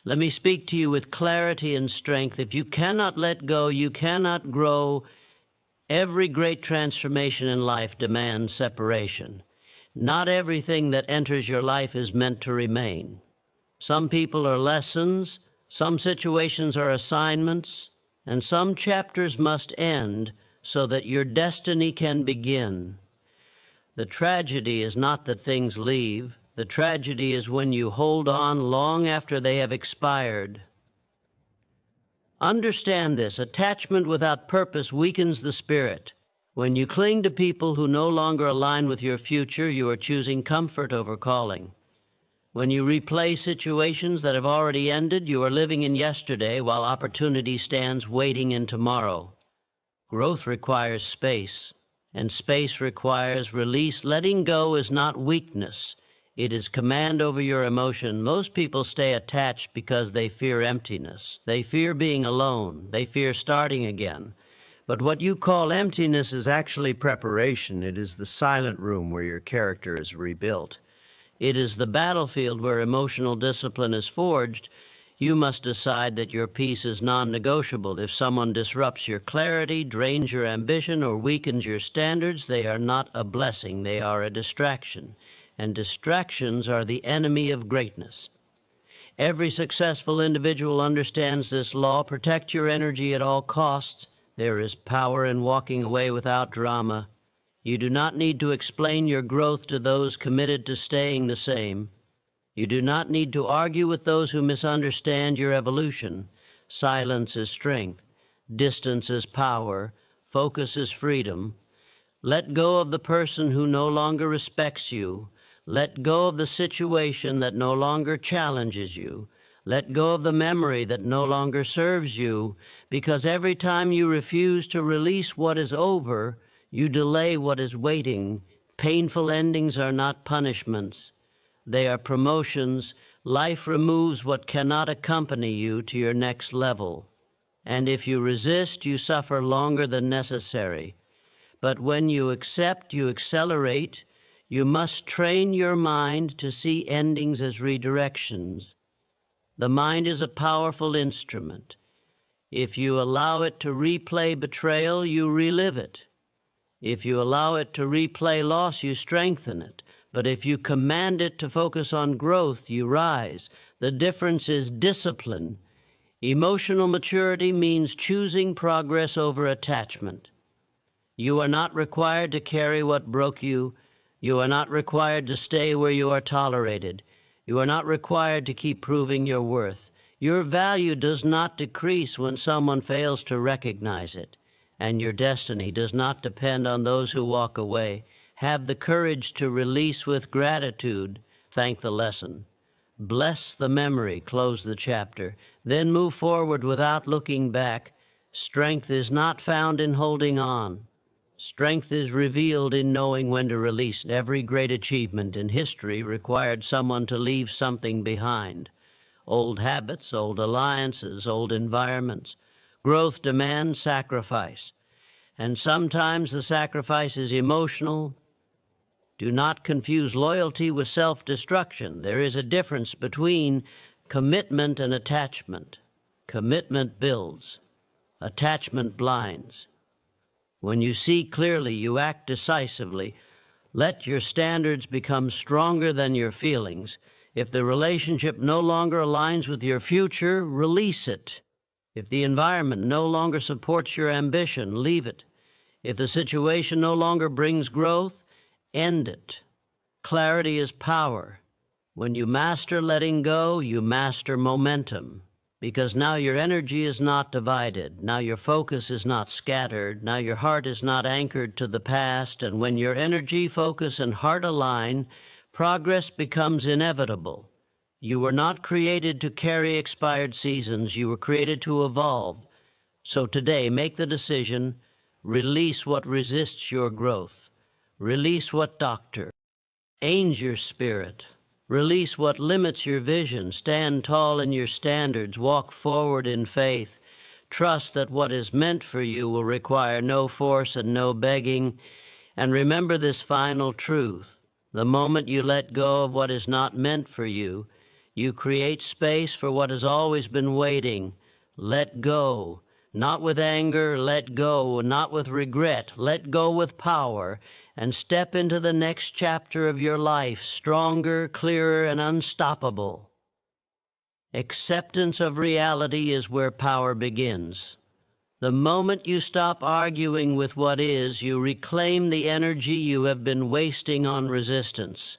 Let me speak to you with clarity and strength. If you cannot let go, you cannot grow. Every great transformation in life demands separation. Not everything that enters your life is meant to remain. Some people are lessons, some situations are assignments, and some chapters must end so that your destiny can begin. The tragedy is not that things leave. The tragedy is when you hold on long after they have expired. Understand this: attachment without purpose weakens the spirit. When you cling to people who no longer align with your future, you are choosing comfort over calling. When you replay situations that have already ended, you are living in yesterday while opportunity stands waiting in tomorrow. Growth requires space, and space requires release. Letting go is not weakness. It is command over your emotion. Most people stay attached because they fear emptiness. They fear being alone. They fear starting again. But what you call emptiness is actually preparation. It is the silent room where your character is rebuilt. It is the battlefield where emotional discipline is forged. You must decide that your peace is non-negotiable. If someone disrupts your clarity, drains your ambition, or weakens your standards, they are not a blessing. They are a distraction. And distractions are the enemy of greatness. Every successful individual understands this law. Protect your energy at all costs. There is power in walking away without drama. You do not need to explain your growth to those committed to staying the same. You do not need to argue with those who misunderstand your evolution. Silence is strength. Distance is power. Focus is freedom. Let go of the person who no longer respects you. Let go of the situation that no longer challenges you. Let go of the memory that no longer serves you, because every time you refuse to release what is over, you delay what is waiting. Painful endings are not punishments. They are promotions. Life removes what cannot accompany you to your next level. And if you resist, you suffer longer than necessary. But when you accept, you accelerate. You must train your mind to see endings as redirections. The mind is a powerful instrument. If you allow it to replay betrayal, you relive it. If you allow it to replay loss, you strengthen it. But if you command it to focus on growth, you rise. The difference is discipline. Emotional maturity means choosing progress over attachment. You are not required to carry what broke you. You are not required to stay where you are tolerated. You are not required to keep proving your worth. Your value does not decrease when someone fails to recognize it, and your destiny does not depend on those who walk away. Have the courage to release with gratitude. Thank the lesson. Bless the memory. Close the chapter. Then move forward without looking back. Strength is not found in holding on. Strength is revealed in knowing when to release. Every great achievement in history required someone to leave something behind. Old habits, old alliances, old environments. Growth demands sacrifice. And sometimes the sacrifice is emotional. Do not confuse loyalty with self-destruction. There is a difference between commitment and attachment. Commitment builds. Attachment blinds. When you see clearly, you act decisively. Let your standards become stronger than your feelings. If the relationship no longer aligns with your future, release it. If the environment no longer supports your ambition, leave it. If the situation no longer brings growth, end it. Clarity is power. When you master letting go, you master momentum. Because now your energy is not divided. Now your focus is not scattered. Now your heart is not anchored to the past. And when your energy, focus, and heart align, progress becomes inevitable. You were not created to carry expired seasons. You were created to evolve. So today, make the decision. Release what resists your growth. Release what doctor. Change your spirit. Release what limits your vision. Stand tall in your standards. Walk forward in faith. Trust that what is meant for you will require no force and no begging. And remember this final truth. The moment you let go of what is not meant for you, You create space for what has always been waiting. Let go. Not with anger, let go. Not with regret, let go with power, and step into the next chapter of your life, stronger, clearer, and unstoppable. Acceptance of reality is where power begins. The moment you stop arguing with what is, you reclaim the energy you have been wasting on resistance.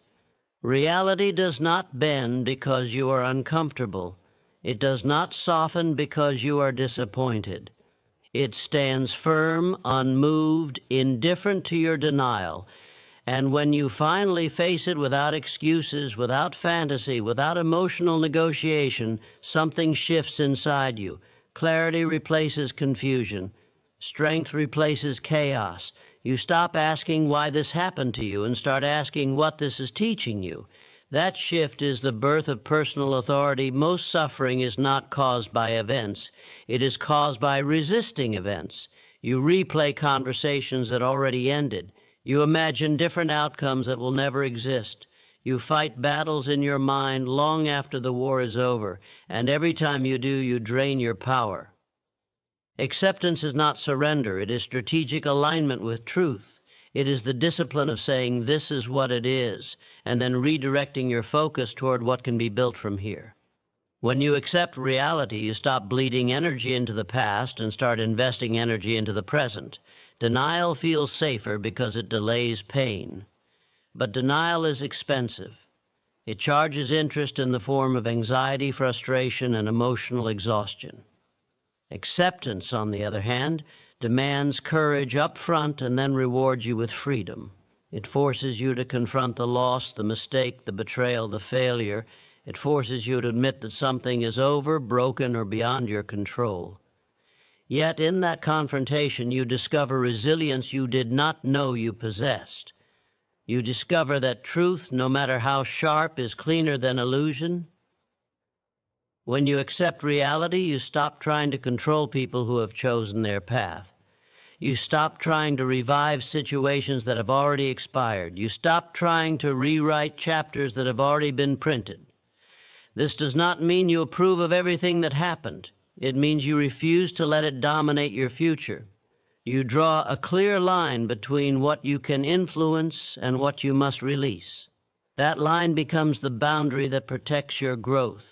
Reality does not bend because you are uncomfortable. It does not soften because you are disappointed. It stands firm, unmoved, indifferent to your denial. And when you finally face it without excuses, without fantasy, without emotional negotiation, something shifts inside you. Clarity replaces confusion. Strength replaces chaos. You stop asking why this happened to you and start asking what this is teaching you. That shift is the birth of personal authority. Most suffering is not caused by events. It is caused by resisting events. You replay conversations that already ended. You imagine different outcomes that will never exist. You fight battles in your mind long after the war is over, and every time you do, you drain your power. Acceptance is not surrender. It is strategic alignment with truth. It is the discipline of saying, this is what it is, and then redirecting your focus toward what can be built from here. When you accept reality, you stop bleeding energy into the past and start investing energy into the present. Denial feels safer because it delays pain. But denial is expensive. It charges interest in the form of anxiety, frustration, and emotional exhaustion. Acceptance, on the other hand, demands courage up front and then rewards you with freedom. It forces you to confront the loss, the mistake, the betrayal, the failure. It forces you to admit that something is over, broken, or beyond your control. Yet in that confrontation, you discover resilience you did not know you possessed. You discover that truth, no matter how sharp, is cleaner than illusion. When you accept reality, you stop trying to control people who have chosen their path. You stop trying to revive situations that have already expired. You stop trying to rewrite chapters that have already been printed. This does not mean you approve of everything that happened. It means you refuse to let it dominate your future. You draw a clear line between what you can influence and what you must release. That line becomes the boundary that protects your growth.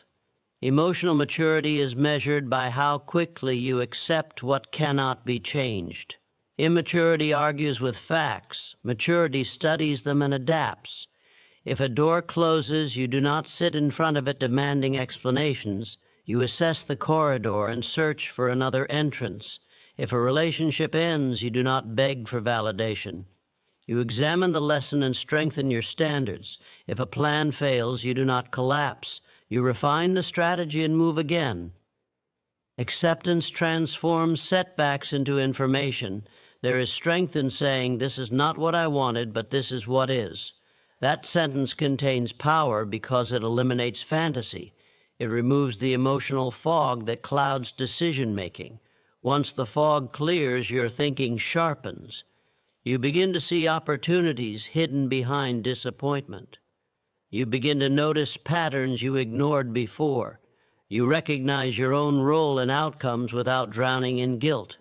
Emotional maturity is measured by how quickly you accept what cannot be changed. Immaturity argues with facts. Maturity studies them and adapts. If a door closes, you do not sit in front of it demanding explanations. You assess the corridor and search for another entrance. If a relationship ends, you do not beg for validation. You examine the lesson and strengthen your standards. If a plan fails, you do not collapse. You refine the strategy and move again. Acceptance transforms setbacks into information. There is strength in saying, this is not what I wanted, but this is what is. That sentence contains power because it eliminates fantasy. It removes the emotional fog that clouds decision-making. Once the fog clears, your thinking sharpens. You begin to see opportunities hidden behind disappointment. You begin to notice patterns you ignored before. You recognize your own role in outcomes without drowning in guilt.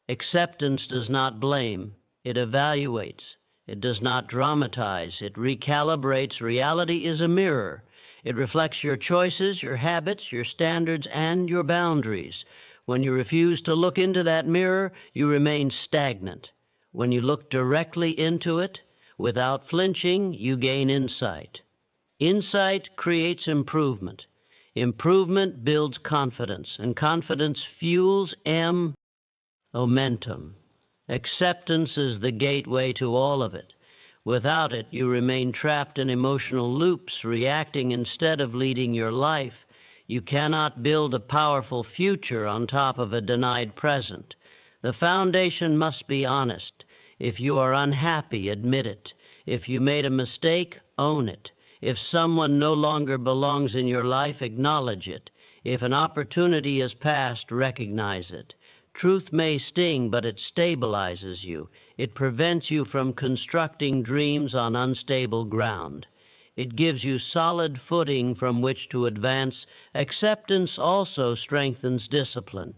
Acceptance does not blame. It evaluates. It does not dramatize. It recalibrates. Reality is a mirror. It reflects your choices, your habits, your standards, and your boundaries. When you refuse to look into that mirror, you remain stagnant. When you look directly into it, without flinching, you gain insight. Insight creates improvement. Improvement builds confidence, and confidence fuels momentum. Acceptance is the gateway to all of it. Without it, you remain trapped in emotional loops, reacting instead of leading your life. You cannot build a powerful future on top of a denied present. The foundation must be honest. If you are unhappy, admit it. If you made a mistake, own it. If someone no longer belongs in your life, acknowledge it. If an opportunity has passed, recognize it. Truth may sting, but it stabilizes you. It prevents you from constructing dreams on unstable ground. It gives you solid footing from which to advance. Acceptance also strengthens discipline.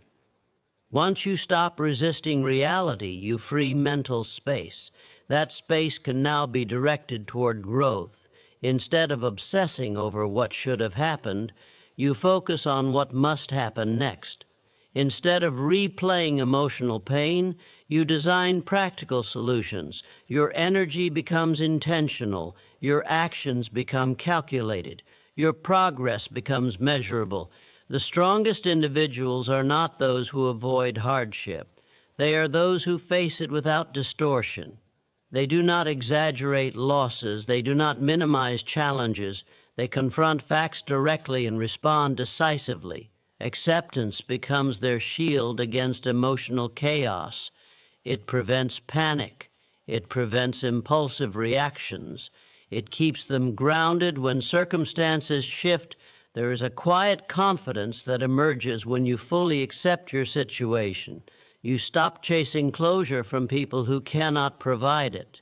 Once you stop resisting reality, you free mental space. That space can now be directed toward growth. Instead of obsessing over what should have happened, you focus on what must happen next. Instead of replaying emotional pain, you design practical solutions. Your energy becomes intentional. Your actions become calculated. Your progress becomes measurable. The strongest individuals are not those who avoid hardship. They are those who face it without distortion. They do not exaggerate losses. They do not minimize challenges. They confront facts directly and respond decisively. Acceptance becomes their shield against emotional chaos. It prevents panic. It prevents impulsive reactions. It keeps them grounded when circumstances shift. There is a quiet confidence that emerges when you fully accept your situation. You stop chasing closure from people who cannot provide it.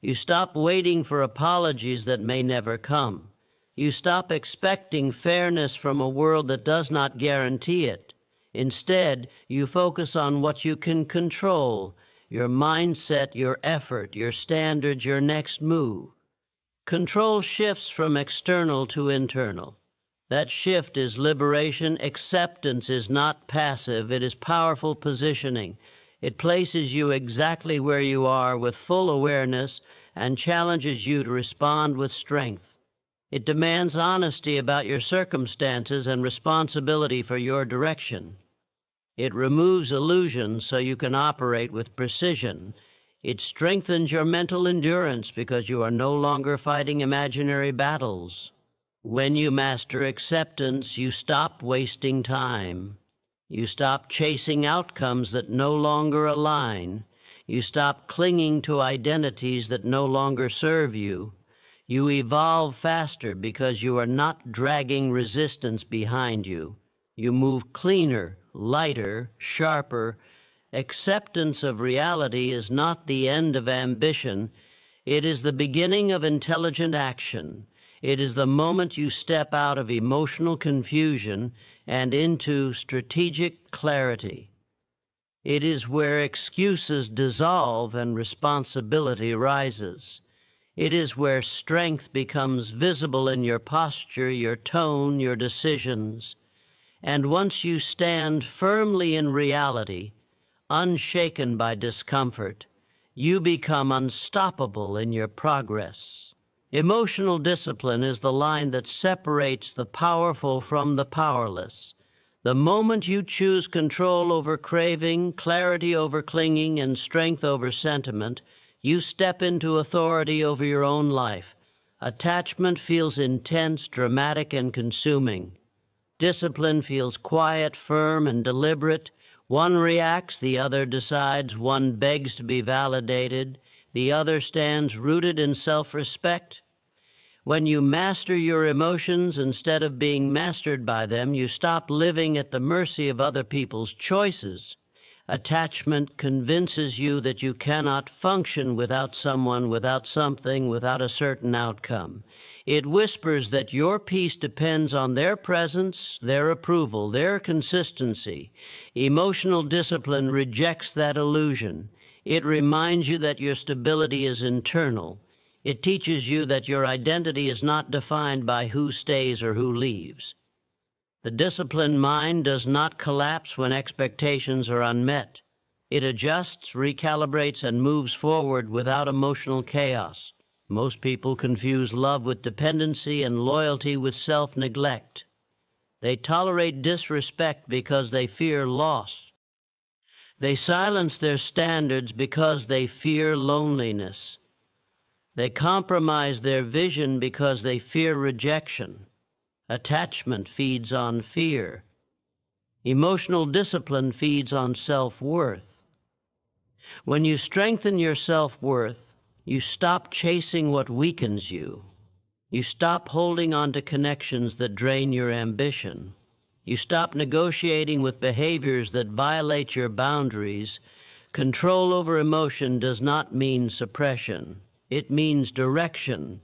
You stop waiting for apologies that may never come. You stop expecting fairness from a world that does not guarantee it. Instead, you focus on what you can control: your mindset, your effort, your standards, your next move. Control shifts from external to internal. That shift is liberation. Acceptance is not passive. It is powerful positioning. It places you exactly where you are with full awareness and challenges you to respond with strength. It demands honesty about your circumstances and responsibility for your direction. It removes illusions so you can operate with precision. It strengthens your mental endurance because you are no longer fighting imaginary battles. When you master acceptance, you stop wasting time. You stop chasing outcomes that no longer align. You stop clinging to identities that no longer serve you. You evolve faster because you are not dragging resistance behind you. You move cleaner, lighter, sharper. Acceptance of reality is not the end of ambition. It is the beginning of intelligent action. It is the moment you step out of emotional confusion and into strategic clarity. It is where excuses dissolve and responsibility rises. It is where strength becomes visible in your posture, your tone, your decisions. And once you stand firmly in reality, unshaken by discomfort, you become unstoppable in your progress. Emotional discipline is the line that separates the powerful from the powerless. The moment you choose control over craving, clarity over clinging, and strength over sentiment, you step into authority over your own life. Attachment feels intense, dramatic, and consuming. Discipline feels quiet, firm, and deliberate. One reacts, the other decides. One begs to be validated. The other stands rooted in self-respect. When you master your emotions instead of being mastered by them, you stop living at the mercy of other people's choices. Attachment convinces you that you cannot function without someone, without something, without a certain outcome. It whispers that your peace depends on their presence, their approval, their consistency. Emotional discipline rejects that illusion. It reminds you that your stability is internal. It teaches you that your identity is not defined by who stays or who leaves. The disciplined mind does not collapse when expectations are unmet. It adjusts, recalibrates, and moves forward without emotional chaos. Most people confuse love with dependency and loyalty with self-neglect. They tolerate disrespect because they fear loss. They silence their standards because they fear loneliness. They compromise their vision because they fear rejection. Attachment feeds on fear. Emotional discipline feeds on self-worth. When you strengthen your self-worth, you stop chasing what weakens you. You stop holding on to connections that drain your ambition. You stop negotiating with behaviors that violate your boundaries. Control over emotion does not mean suppression. It means direction.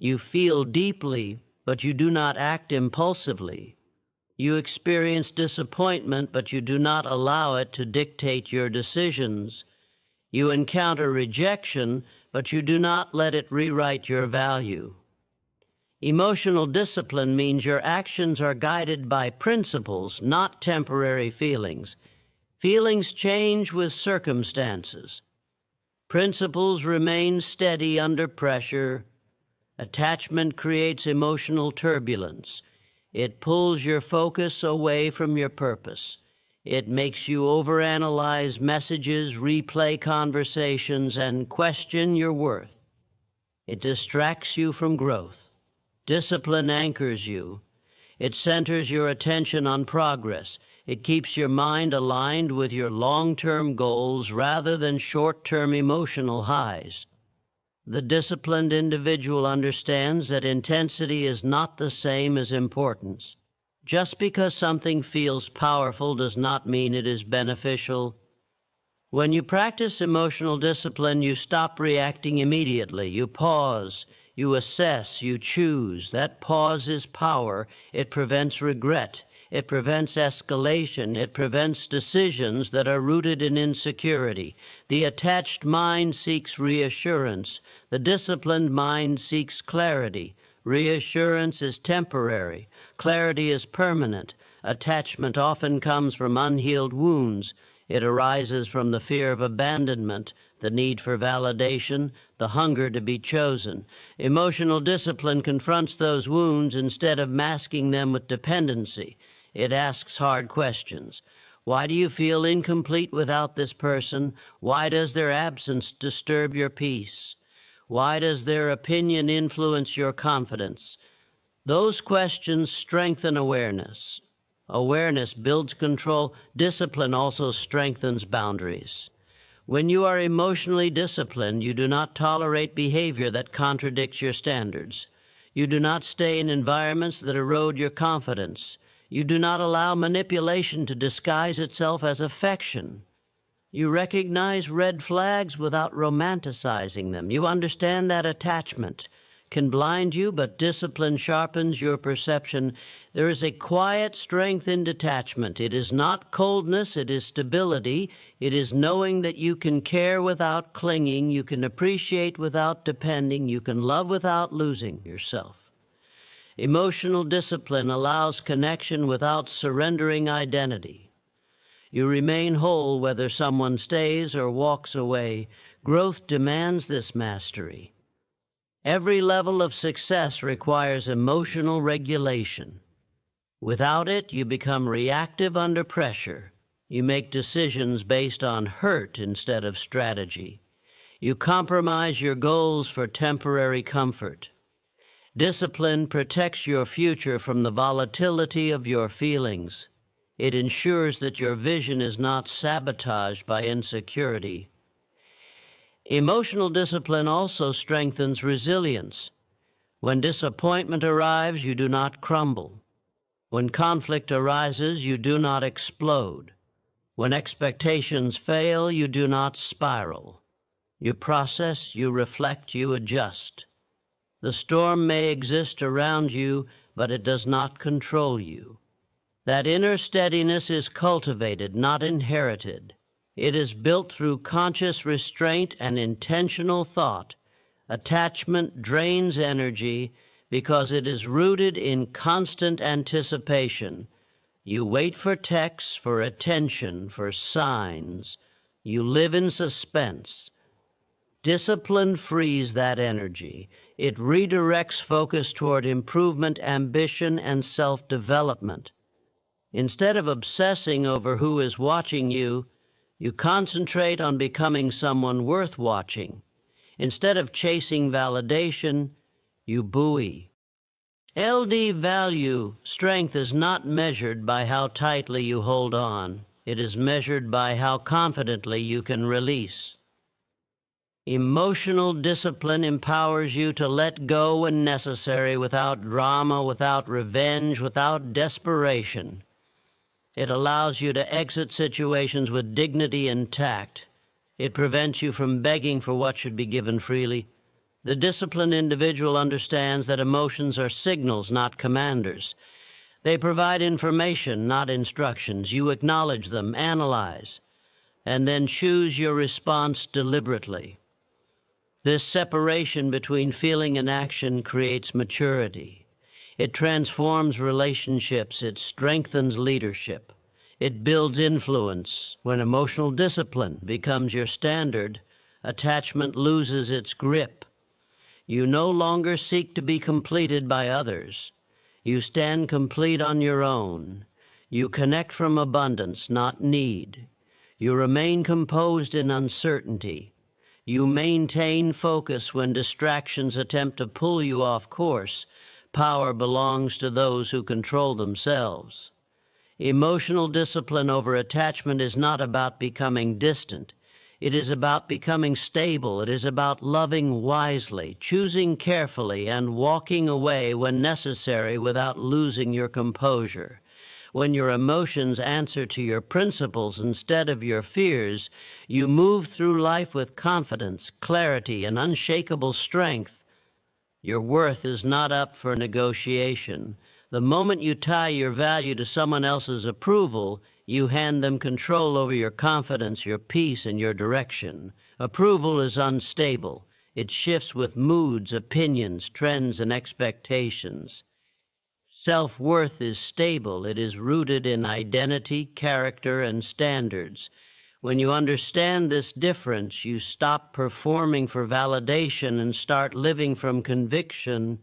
You feel deeply, but you do not act impulsively. You experience disappointment, but you do not allow it to dictate your decisions. You encounter rejection, but you do not let it rewrite your value. Emotional discipline means your actions are guided by principles, not temporary feelings. Feelings change with circumstances. Principles remain steady under pressure. Attachment creates emotional turbulence. It pulls your focus away from your purpose. It makes you overanalyze messages, replay conversations, and question your worth. It distracts you from growth. Discipline anchors you. It centers your attention on progress. It keeps your mind aligned with your long-term goals rather than short-term emotional highs. The disciplined individual understands that intensity is not the same as importance. Just because something feels powerful does not mean it is beneficial. When you practice emotional discipline, you stop reacting immediately. You pause, you assess, you choose. That pause is power. It prevents regret. It prevents escalation. It prevents decisions that are rooted in insecurity. The attached mind seeks reassurance. The disciplined mind seeks clarity. Reassurance is temporary. Clarity is permanent. Attachment often comes from unhealed wounds. It arises from the fear of abandonment, the need for validation, the hunger to be chosen. Emotional discipline confronts those wounds instead of masking them with dependency. It asks hard questions. Why do you feel incomplete without this person? Why does their absence disturb your peace? Why does their opinion influence your confidence? Those questions strengthen awareness. Awareness builds control. Discipline also strengthens boundaries. When you are emotionally disciplined, you do not tolerate behavior that contradicts your standards. You do not stay in environments that erode your confidence. You do not allow manipulation to disguise itself as affection. You recognize red flags without romanticizing them. You understand that attachment can blind you, but discipline sharpens your perception. There is a quiet strength in detachment. It is not coldness, it is stability. It is knowing that you can care without clinging, you can appreciate without depending, you can love without losing yourself. Emotional discipline allows connection without surrendering identity. You remain whole whether someone stays or walks away. Growth demands this mastery. Every level of success requires emotional regulation. Without it, you become reactive under pressure. You make decisions based on hurt instead of strategy. You compromise your goals for temporary comfort. Discipline protects your future from the volatility of your feelings. It ensures that your vision is not sabotaged by insecurity. Emotional discipline also strengthens resilience. When disappointment arrives, you do not crumble. When conflict arises, you do not explode. When expectations fail, you do not spiral. You process, you reflect, you adjust. The storm may exist around you, but it does not control you. That inner steadiness is cultivated, not inherited. It is built through conscious restraint and intentional thought. Attachment drains energy because it is rooted in constant anticipation. You wait for texts, for attention, for signs. You live in suspense. Discipline frees that energy. It redirects focus toward improvement, ambition, and self-development. Instead of obsessing over who is watching you, you concentrate on becoming someone worth watching. Instead of chasing validation, you buoy. LD value, strength, is not measured by how tightly you hold on. It is measured by how confidently you can release. Emotional discipline empowers you to let go when necessary, without drama, without revenge, without desperation. It allows you to exit situations with dignity and tact. It prevents you from begging for what should be given freely. The disciplined individual understands that emotions are signals, not commanders. They provide information, not instructions. You acknowledge them, analyze, and then choose your response deliberately. This separation between feeling and action creates maturity. It transforms relationships. It strengthens leadership. It builds influence. When emotional discipline becomes your standard, attachment loses its grip. You no longer seek to be completed by others. You stand complete on your own. You connect from abundance, not need. You remain composed in uncertainty. You maintain focus when distractions attempt to pull you off course. Power belongs to those who control themselves. Emotional discipline over attachment is not about becoming distant. It is about becoming stable. It is about loving wisely, choosing carefully, and walking away when necessary without losing your composure. When your emotions answer to your principles instead of your fears, you move through life with confidence, clarity, and unshakable strength. Your worth is not up for negotiation. The moment you tie your value to someone else's approval, you hand them control over your confidence, your peace, and your direction. Approval is unstable. It shifts with moods, opinions, trends, and expectations. Self-worth is stable. It is rooted in identity, character, and standards. When you understand this difference, you stop performing for validation and start living from conviction.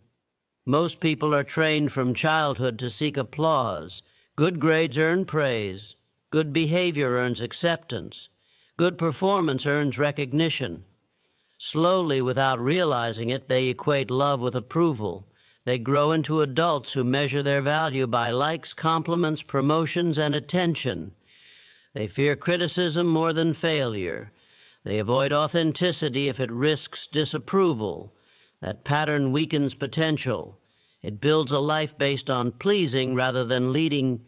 Most people are trained from childhood to seek applause. Good grades earn praise. Good behavior earns acceptance. Good performance earns recognition. Slowly, without realizing it, they equate love with approval. They grow into adults who measure their value by likes, compliments, promotions, and attention. They fear criticism more than failure. They avoid authenticity if it risks disapproval. That pattern weakens potential. It builds a life based on pleasing rather than leading.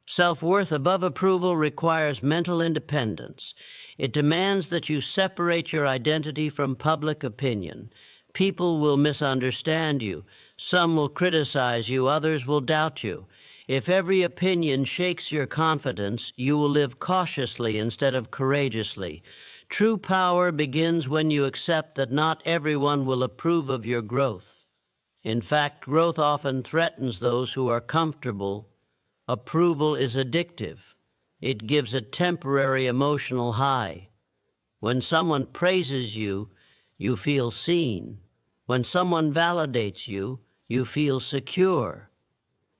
Self-worth above approval requires mental independence. It demands that you separate your identity from public opinion. People will misunderstand you. Some will criticize you. Others will doubt you. If every opinion shakes your confidence, you will live cautiously instead of courageously. True power begins when you accept that not everyone will approve of your growth. In fact, growth often threatens those who are comfortable. Approval is addictive. It gives a temporary emotional high. When someone praises you, you feel seen. When someone validates you, you feel secure.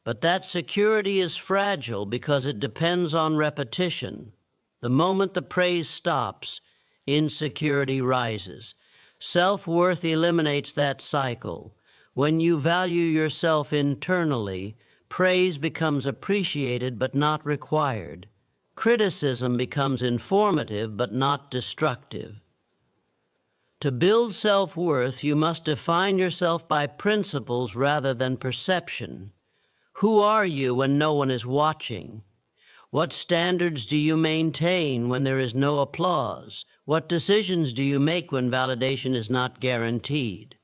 But that security is fragile because it depends on repetition. The moment the praise stops, insecurity rises. Self-worth eliminates that cycle. When you value yourself internally, praise becomes appreciated but not required. Criticism becomes informative but not destructive. To build self-worth, you must define yourself by principles rather than perception. Who are you when no one is watching? What standards do you maintain when there is no applause? What decisions do you make when validation is not guaranteed?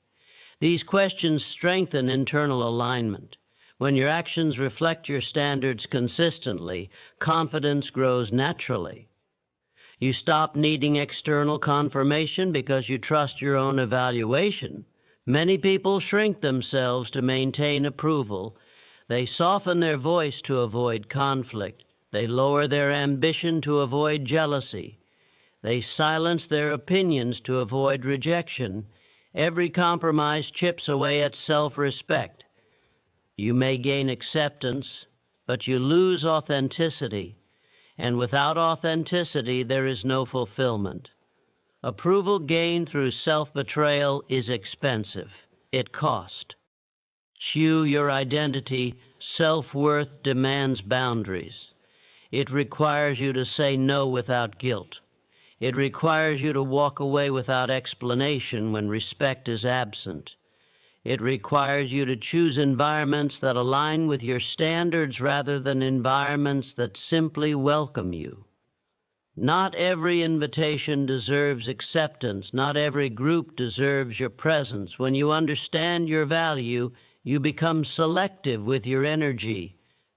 These questions strengthen internal alignment. When your actions reflect your standards consistently, confidence grows naturally. You stop needing external confirmation because you trust your own evaluation. Many people shrink themselves to maintain approval. They soften their voice to avoid conflict. They lower their ambition to avoid jealousy. They silence their opinions to avoid rejection. Every compromise chips away at self-respect. You may gain acceptance, but you lose authenticity. And without authenticity, there is no fulfillment. Approval gained through self-betrayal is expensive. It costs. Chew your identity. Self-worth demands boundaries. It requires you to say no without guilt. It requires you to walk away without explanation when respect is absent. It requires you to choose environments that align with your standards rather than environments that simply welcome you. Not every invitation deserves acceptance. Not every group deserves your presence. When you understand your value, you become selective with your energy.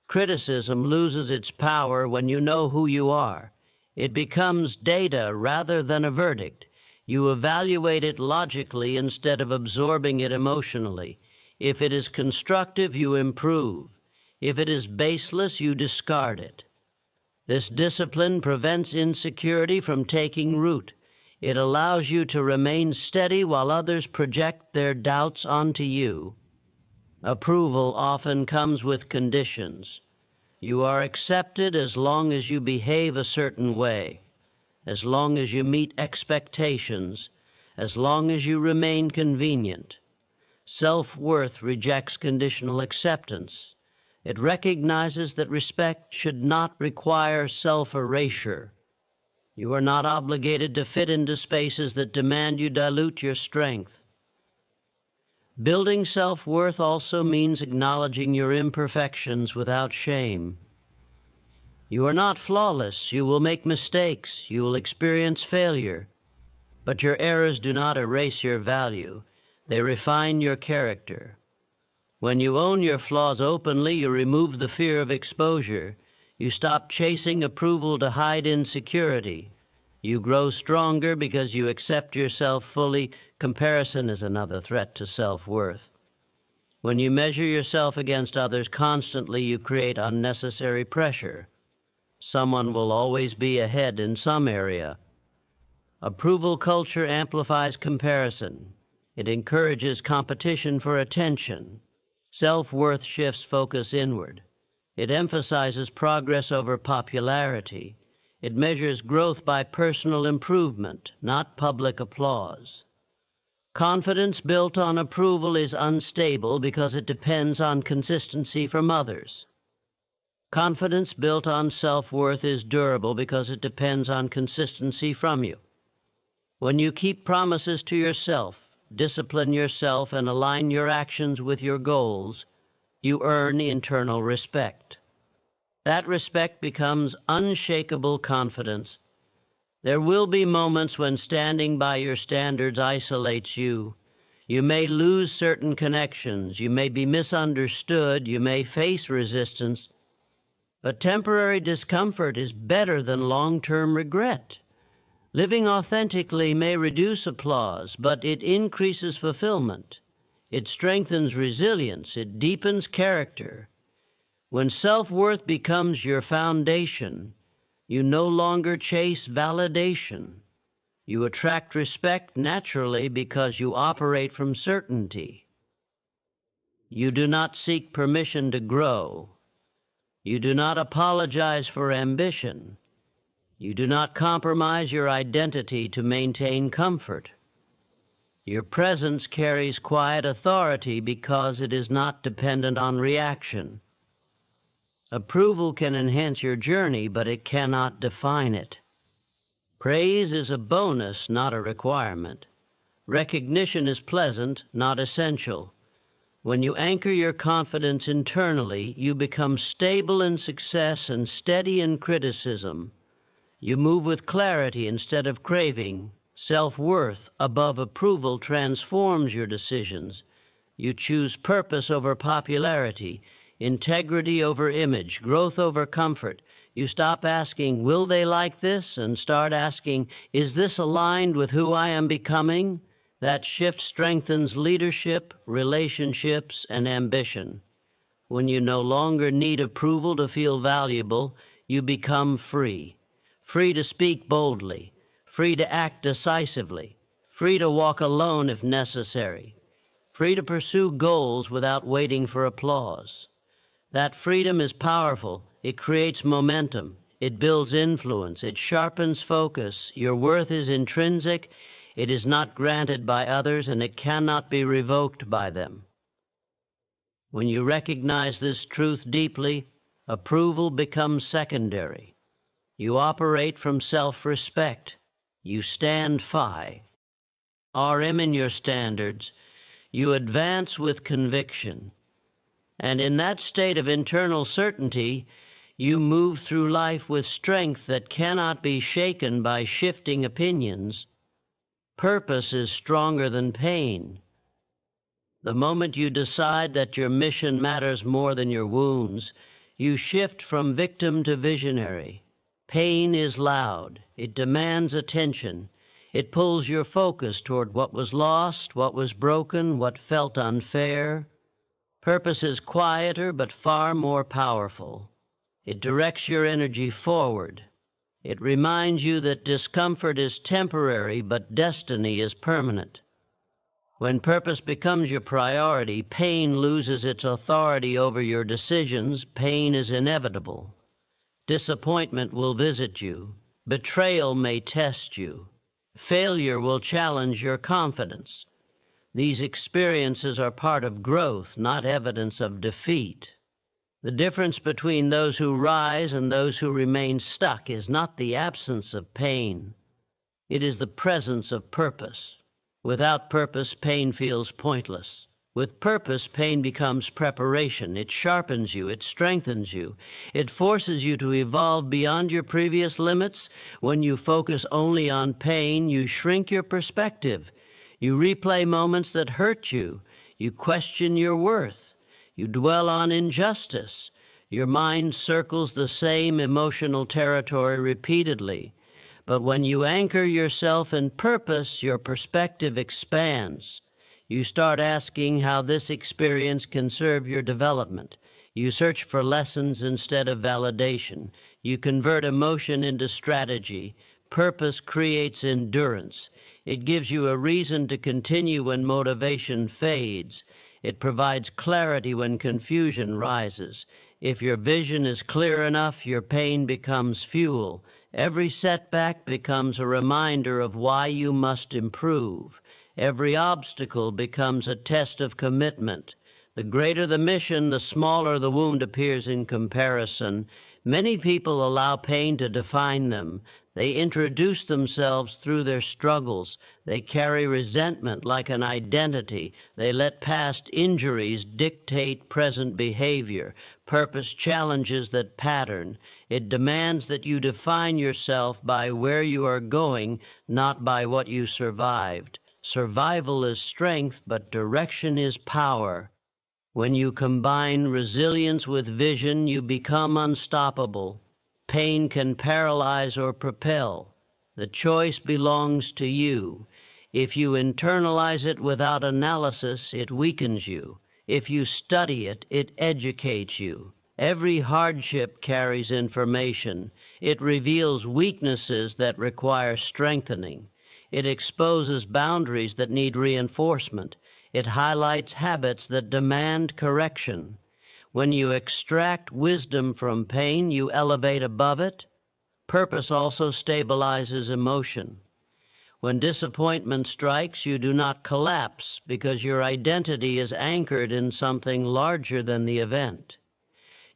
Criticism loses its power when you know who you are. It becomes data rather than a verdict. You evaluate it logically instead of absorbing it emotionally. If it is constructive, you improve. If it is baseless, you discard it. This discipline prevents insecurity from taking root. It allows you to remain steady while others project their doubts onto you. Approval often comes with conditions. You are accepted as long as you behave a certain way, as long as you meet expectations, as long as you remain convenient. Self-worth rejects conditional acceptance. It recognizes that respect should not require self-erasure. You are not obligated to fit into spaces that demand you dilute your strength. Building self-worth also means acknowledging your imperfections without shame. You are not flawless. You will make mistakes. You will experience failure. But your errors do not erase your value. They refine your character. When you own your flaws openly, you remove the fear of exposure. You stop chasing approval to hide insecurity. You grow stronger because you accept yourself fully. Comparison is another threat to self-worth. When you measure yourself against others constantly, you create unnecessary pressure. Someone will always be ahead in some area. Approval culture amplifies comparison. It encourages competition for attention. Self-worth shifts focus inward. It emphasizes progress over popularity. It measures growth by personal improvement, not public applause. Confidence built on approval is unstable because it depends on consistency from others. Confidence built on self-worth is durable because it depends on consistency from you. When you keep promises to yourself, discipline yourself, and align your actions with your goals, you earn internal respect. That respect becomes unshakable confidence. There will be moments when standing by your standards isolates you. You may lose certain connections. You may be misunderstood. You may face resistance. But temporary discomfort is better than long-term regret. Living authentically may reduce applause, but it increases fulfillment. It strengthens resilience. It deepens character. When self-worth becomes your foundation, you no longer chase validation. You attract respect naturally because you operate from certainty. You do not seek permission to grow. You do not apologize for ambition. You do not compromise your identity to maintain comfort. Your presence carries quiet authority because it is not dependent on reaction. Approval can enhance your journey, but it cannot define it. Praise is a bonus, not a requirement. Recognition is pleasant, not essential. When you anchor your confidence internally, you become stable in success and steady in criticism. You move with clarity instead of craving. Self-worth above approval transforms your decisions. You choose purpose over popularity, integrity over image, growth over comfort. You stop asking, will they like this? And start asking, is this aligned with who I am becoming? That shift strengthens leadership, relationships, and ambition. When you no longer need approval to feel valuable, you become free. Free to speak boldly, free to act decisively, free to walk alone if necessary, free to pursue goals without waiting for applause. That freedom is powerful. It creates momentum. It builds influence. It sharpens focus. Your worth is intrinsic. It is not granted by others, and it cannot be revoked by them. When you recognize this truth deeply, approval becomes secondary. You operate from self-respect. You stand high. RM in your standards. You advance with conviction. And in that state of internal certainty, You move through life with strength that cannot be shaken by shifting opinions. Purpose is stronger than pain. The moment you decide that your mission matters more than your wounds, you shift from victim to visionary. Pain is loud. It demands attention. It pulls your focus toward what was lost, what was broken, what felt unfair. Purpose is quieter but far more powerful. It directs your energy forward. It reminds you that discomfort is temporary, but destiny is permanent. When purpose becomes your priority, pain loses its authority over your decisions. Pain is inevitable. Disappointment will visit you. Betrayal may test you. Failure will challenge your confidence. These experiences are part of growth, not evidence of defeat. The difference between those who rise and those who remain stuck is not the absence of pain. It is the presence of purpose. Without purpose, pain feels pointless. With purpose, pain becomes preparation. It sharpens you. It strengthens you. It forces you to evolve beyond your previous limits. When you focus only on pain, you shrink your perspective. You replay moments that hurt you. You question your worth. You dwell on injustice. Your mind circles the same emotional territory repeatedly. But when you anchor yourself in purpose, your perspective expands. You start asking how this experience can serve your development. You search for lessons instead of validation. You convert emotion into strategy. Purpose creates endurance. It gives you a reason to continue when motivation fades. It provides clarity when confusion rises. If your vision is clear enough, your pain becomes fuel. Every setback becomes a reminder of why you must improve. Every obstacle becomes a test of commitment. The greater the mission, the smaller the wound appears in comparison. Many people allow pain to define them. They introduce themselves through their struggles. They carry resentment like an identity. They let past injuries dictate present behavior. Purpose challenges that pattern. It demands that you define yourself by where you are going, not by what you survived. Survival is strength, but direction is power. When you combine resilience with vision, you become unstoppable. Pain can paralyze or propel. The choice belongs to you. If you internalize it without analysis, it weakens you. If you study it, it educates you. Every hardship carries information. It reveals weaknesses that require strengthening. It exposes boundaries that need reinforcement. It highlights habits that demand correction. When you extract wisdom from pain, you elevate above it. Purpose also stabilizes emotion. When disappointment strikes, you do not collapse because your identity is anchored in something larger than the event.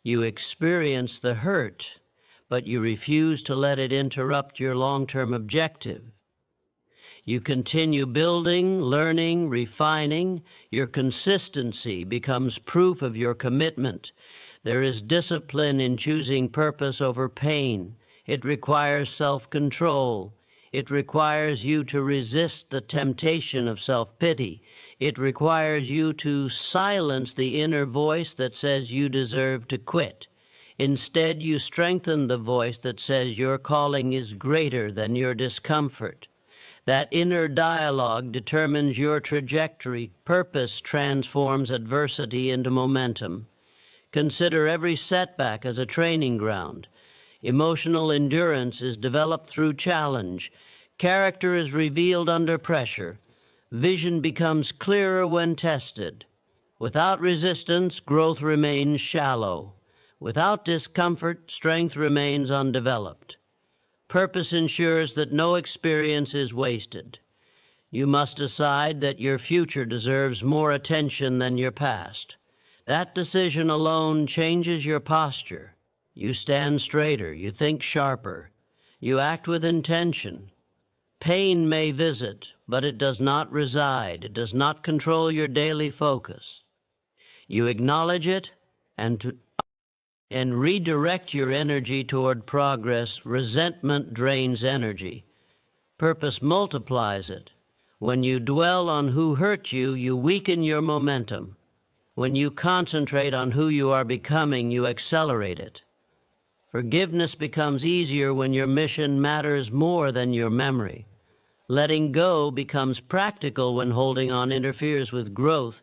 You experience the hurt, but you refuse to let it interrupt your long-term objective. You continue building, learning, refining. Your consistency becomes proof of your commitment. There is discipline in choosing purpose over pain. It requires self-control. It requires you to resist the temptation of self-pity. It requires you to silence the inner voice that says you deserve to quit. Instead, you strengthen the voice that says your calling is greater than your discomfort. That inner dialogue determines your trajectory. Purpose transforms adversity into momentum. Consider every setback as a training ground. Emotional endurance is developed through challenge. Character is revealed under pressure. Vision becomes clearer when tested. Without resistance, growth remains shallow. Without discomfort, strength remains undeveloped. Purpose ensures that no experience is wasted. You must decide that your future deserves more attention than your past. That decision alone changes your posture. You stand straighter, you think sharper, you act with intention. Pain may visit, but it does not reside. It does not control your daily focus. You acknowledge it, and to and redirect your energy toward progress, resentment drains energy. Purpose multiplies it. When you dwell on who hurt you, you weaken your momentum. When you concentrate on who you are becoming, you accelerate it. Forgiveness becomes easier when your mission matters more than your memory. Letting go becomes practical when holding on interferes with growth.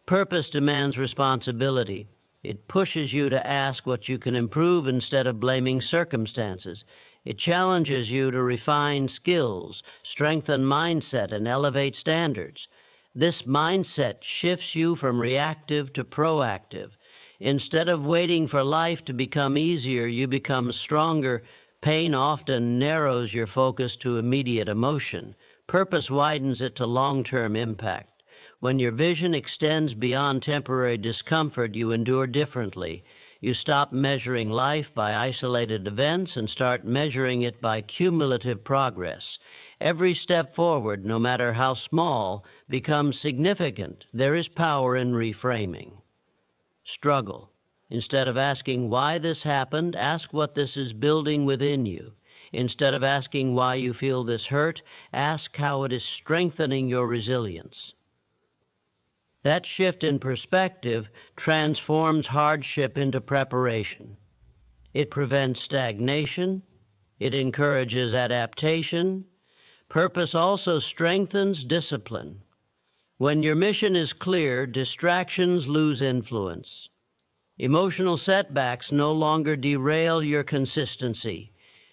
Purpose demands responsibility. It pushes you to ask what you can improve instead of blaming circumstances. It challenges you to refine skills, strengthen mindset, and elevate standards. This mindset shifts you from reactive to proactive. Instead of waiting for life to become easier, you become stronger. Pain often narrows your focus to immediate emotion. Purpose widens it to long-term impact. When your vision extends beyond temporary discomfort, you endure differently. You stop measuring life by isolated events and start measuring it by cumulative progress. Every step forward, no matter how small, becomes significant. There is power in reframing. Struggle. Instead of asking why this happened, ask what this is building within you. Instead of asking why you feel this hurt, ask how it is strengthening your resilience. That shift in perspective transforms hardship into preparation. It prevents stagnation. It encourages adaptation. Purpose also strengthens discipline. When your mission is clear, distractions lose influence. Emotional setbacks no longer derail your consistency.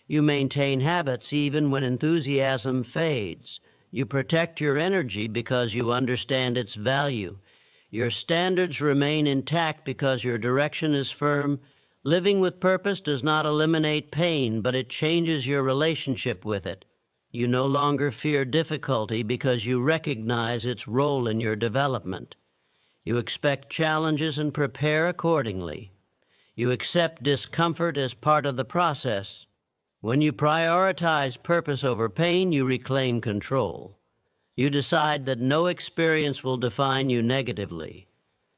You maintain habits even when enthusiasm fades. You protect your energy because you understand its value. Your standards remain intact because your direction is firm. Living with purpose does not eliminate pain, but it changes your relationship with it. You no longer fear difficulty because you recognize its role in your development. You expect challenges and prepare accordingly. You accept discomfort as part of the process. When you prioritize purpose over pain, you reclaim control. You decide that no experience will define you negatively.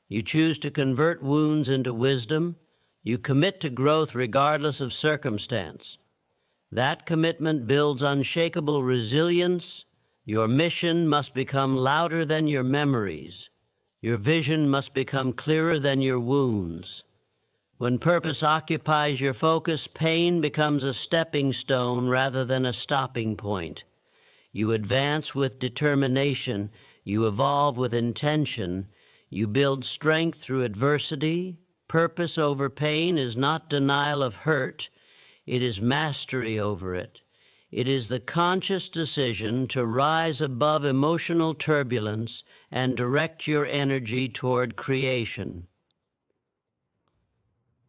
You choose to convert wounds into wisdom. You commit to growth regardless of circumstance. That commitment builds unshakable resilience. Your mission must become louder than your memories. Your vision must become clearer than your wounds. When purpose occupies your focus, pain becomes a stepping stone rather than a stopping point. You advance with determination. You evolve with intention. You build strength through adversity. Purpose over pain is not denial of hurt. It is mastery over it. It is the conscious decision to rise above emotional turbulence and direct your energy toward creation.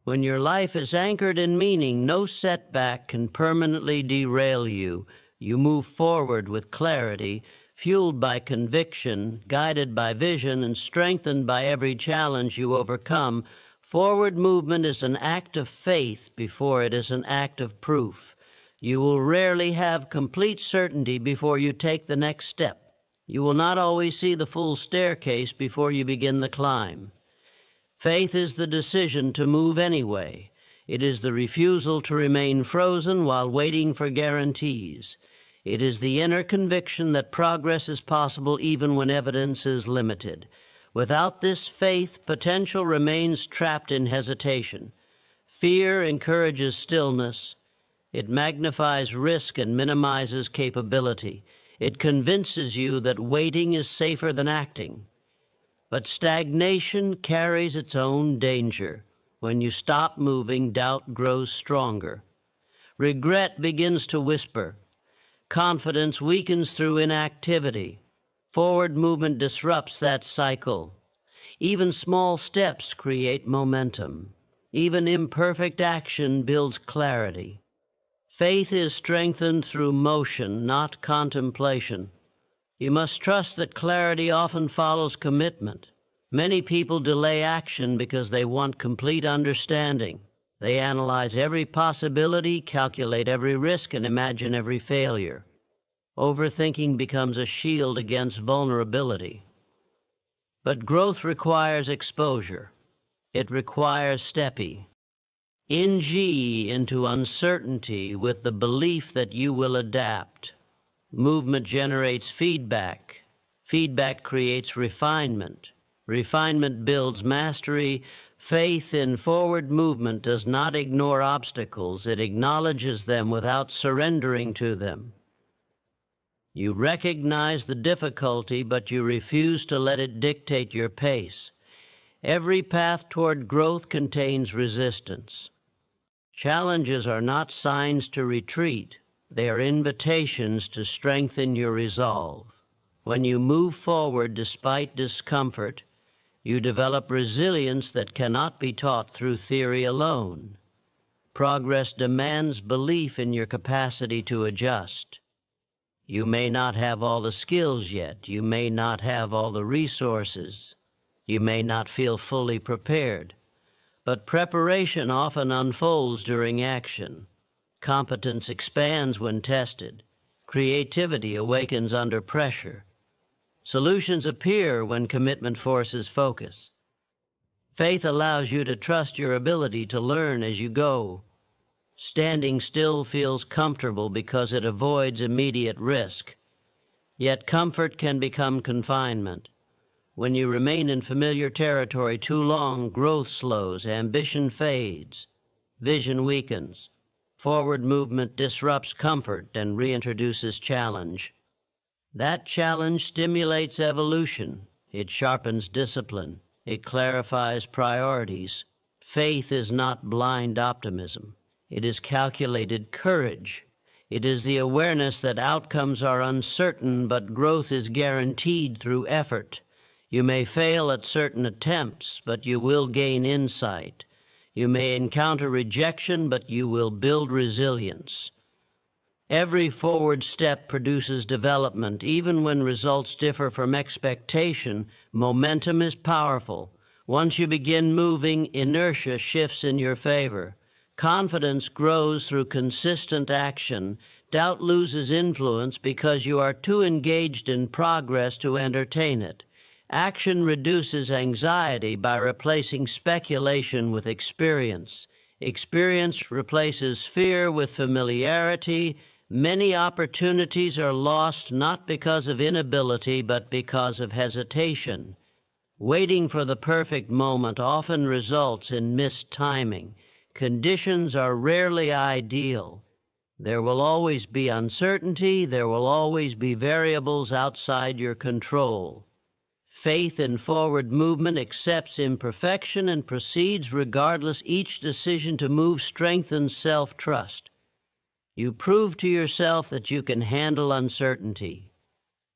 When your life is anchored in meaning, no setback can permanently derail you. You move forward with clarity, fueled by conviction, guided by vision, and strengthened by every challenge you overcome. Forward movement is an act of faith before it is an act of proof. You will rarely have complete certainty before you take the next step. You will not always see the full staircase before you begin the climb. Faith is the decision to move anyway. It is the refusal to remain frozen while waiting for guarantees. It is the inner conviction that progress is possible even when evidence is limited. Without this faith, potential remains trapped in hesitation. Fear encourages stillness. It magnifies risk and minimizes capability. It convinces you that waiting is safer than acting. But stagnation carries its own danger. When you stop moving, doubt grows stronger. Regret begins to whisper. Confidence weakens through inactivity. Forward movement disrupts that cycle. Even small steps create momentum. Even imperfect action builds clarity. Faith is strengthened through motion, not contemplation. You must trust that clarity often follows commitment. Many people delay action because they want complete understanding. They analyze every possibility, calculate every risk, and imagine every failure. Overthinking becomes a shield against vulnerability. But growth requires exposure. It requires stepping. NG into uncertainty with the belief that you will adapt. Movement generates feedback. Feedback creates refinement. Refinement builds mastery. Faith in forward movement does not ignore obstacles. It acknowledges them without surrendering to them. You recognize the difficulty, but you refuse to let it dictate your pace. Every path toward growth contains resistance. Challenges are not signs to retreat. They are invitations to strengthen your resolve. When you move forward despite discomfort, you develop resilience that cannot be taught through theory alone. Progress demands belief in your capacity to adjust. You may not have all the skills yet. You may not have all the resources. You may not feel fully prepared. But preparation often unfolds during action. Competence expands when tested. Creativity awakens under pressure. Solutions appear when commitment forces focus. Faith allows you to trust your ability to learn as you go. Standing still feels comfortable because it avoids immediate risk. Yet comfort can become confinement. When you remain in familiar territory too long, growth slows, ambition fades, vision weakens. Forward movement disrupts comfort and reintroduces challenge. That challenge stimulates evolution. It sharpens discipline. It clarifies priorities. Faith is not blind optimism. It is calculated courage. It is the awareness that outcomes are uncertain, but growth is guaranteed through effort. You may fail at certain attempts, but you will gain insight. You may encounter rejection, but you will build resilience. Every forward step produces development. Even when results differ from expectation, momentum is powerful. Once you begin moving, inertia shifts in your favor. Confidence grows through consistent action. Doubt loses influence because you are too engaged in progress to entertain it. Action reduces anxiety by replacing speculation with experience. Experience replaces fear with familiarity. Many opportunities are lost not because of inability, but because of hesitation. Waiting for the perfect moment often results in missed timing. Conditions are rarely ideal. There will always be uncertainty. There will always be variables outside your control. Faith in forward movement accepts imperfection and proceeds regardless. Each decision to move strengthens self-trust. You prove to yourself that you can handle uncertainty.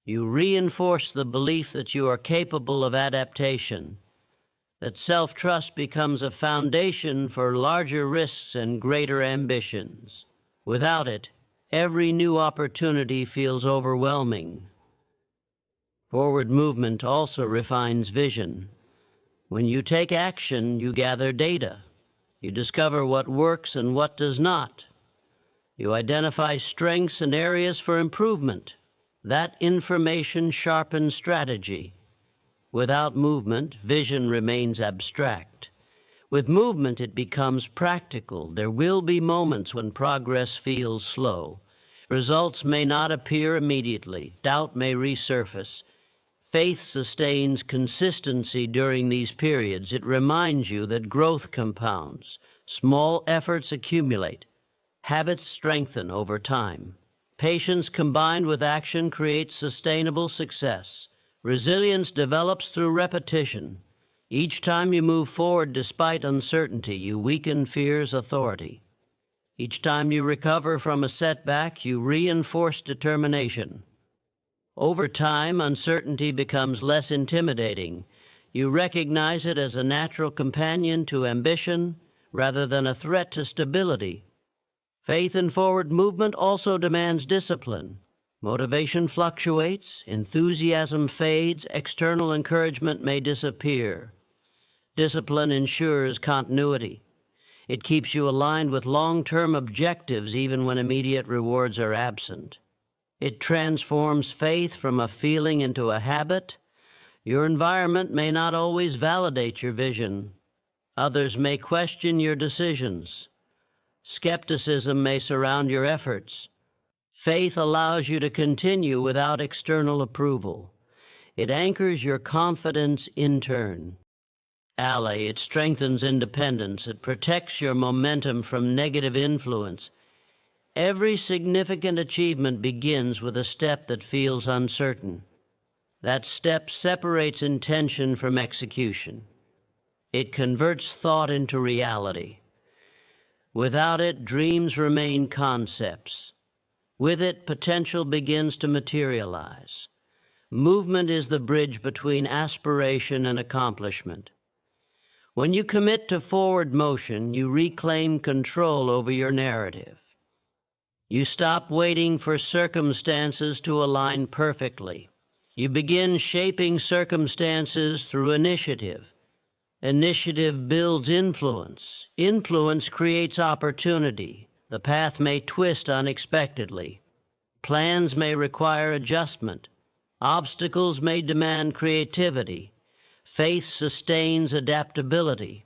You reinforce the belief that you are capable of adaptation, that self-trust becomes a foundation for larger risks and greater ambitions. Without it, every new opportunity feels overwhelming. Forward movement also refines vision. When you take action, you gather data. You discover what works and what does not. You identify strengths and areas for improvement. That information sharpens strategy. Without movement, vision remains abstract. With movement, it becomes practical. There will be moments when progress feels slow. Results may not appear immediately. Doubt may resurface. Faith sustains consistency during these periods. It reminds you that growth compounds. Small efforts accumulate. Habits strengthen over time. Patience combined with action creates sustainable success. Resilience develops through repetition. Each time you move forward despite uncertainty, you weaken fear's authority. Each time you recover from a setback, you reinforce determination. Over time, uncertainty becomes less intimidating. You recognize it as a natural companion to ambition rather than a threat to stability. Faith in forward movement also demands discipline. Motivation fluctuates, enthusiasm fades, external encouragement may disappear. Discipline ensures continuity. It keeps you aligned with long-term objectives even when immediate rewards are absent. It transforms faith from a feeling into a habit. Your environment may not always validate your vision. Others may question your decisions. Skepticism may surround your efforts. Faith allows you to continue without external approval. It anchors your confidence in turn. Ally, it strengthens independence. It protects your momentum from negative influence. Every significant achievement begins with a step that feels uncertain. That step separates intention from execution. It converts thought into reality. Without it, dreams remain concepts. With it, potential begins to materialize. Movement is the bridge between aspiration and accomplishment. When you commit to forward motion, you reclaim control over your narrative. You stop waiting for circumstances to align perfectly. You begin shaping circumstances through initiative. Initiative builds influence. Influence creates opportunity. The path may twist unexpectedly. Plans may require adjustment. Obstacles may demand creativity. Faith sustains adaptability.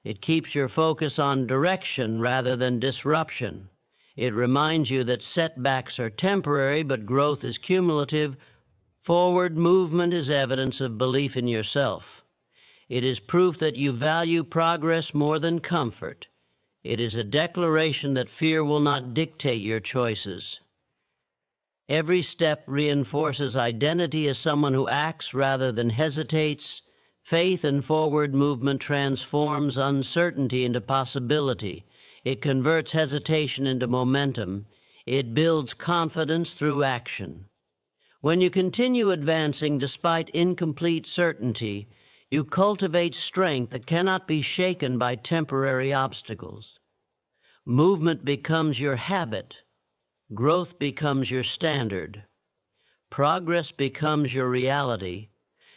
It keeps your focus on direction rather than disruption. It reminds you that setbacks are temporary, but growth is cumulative. Forward movement is evidence of belief in yourself. It is proof that you value progress more than comfort. It is a declaration that fear will not dictate your choices. Every step reinforces identity as someone who acts rather than hesitates. Faith and forward movement transforms uncertainty into possibility. It converts hesitation into momentum. It builds confidence through action. When you continue advancing despite incomplete certainty, you cultivate strength that cannot be shaken by temporary obstacles. Movement becomes your habit. Growth becomes your standard. Progress becomes your reality.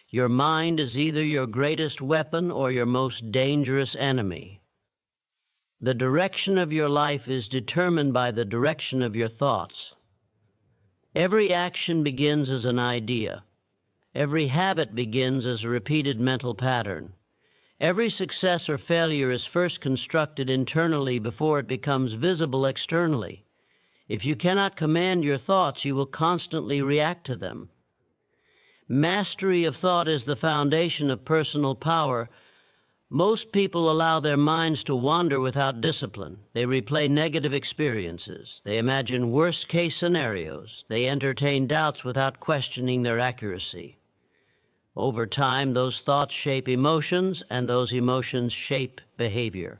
Your mind is either your greatest weapon or your most dangerous enemy. The direction of your life is determined by the direction of your thoughts. Every action begins as an idea. Every habit begins as a repeated mental pattern. Every success or failure is first constructed internally before it becomes visible externally. If you cannot command your thoughts, you will constantly react to them. Mastery of thought is the foundation of personal power. Most people allow their minds to wander without discipline. They replay negative experiences. They imagine worst-case scenarios. They entertain doubts without questioning their accuracy. Over time, those thoughts shape emotions, and those emotions shape behavior.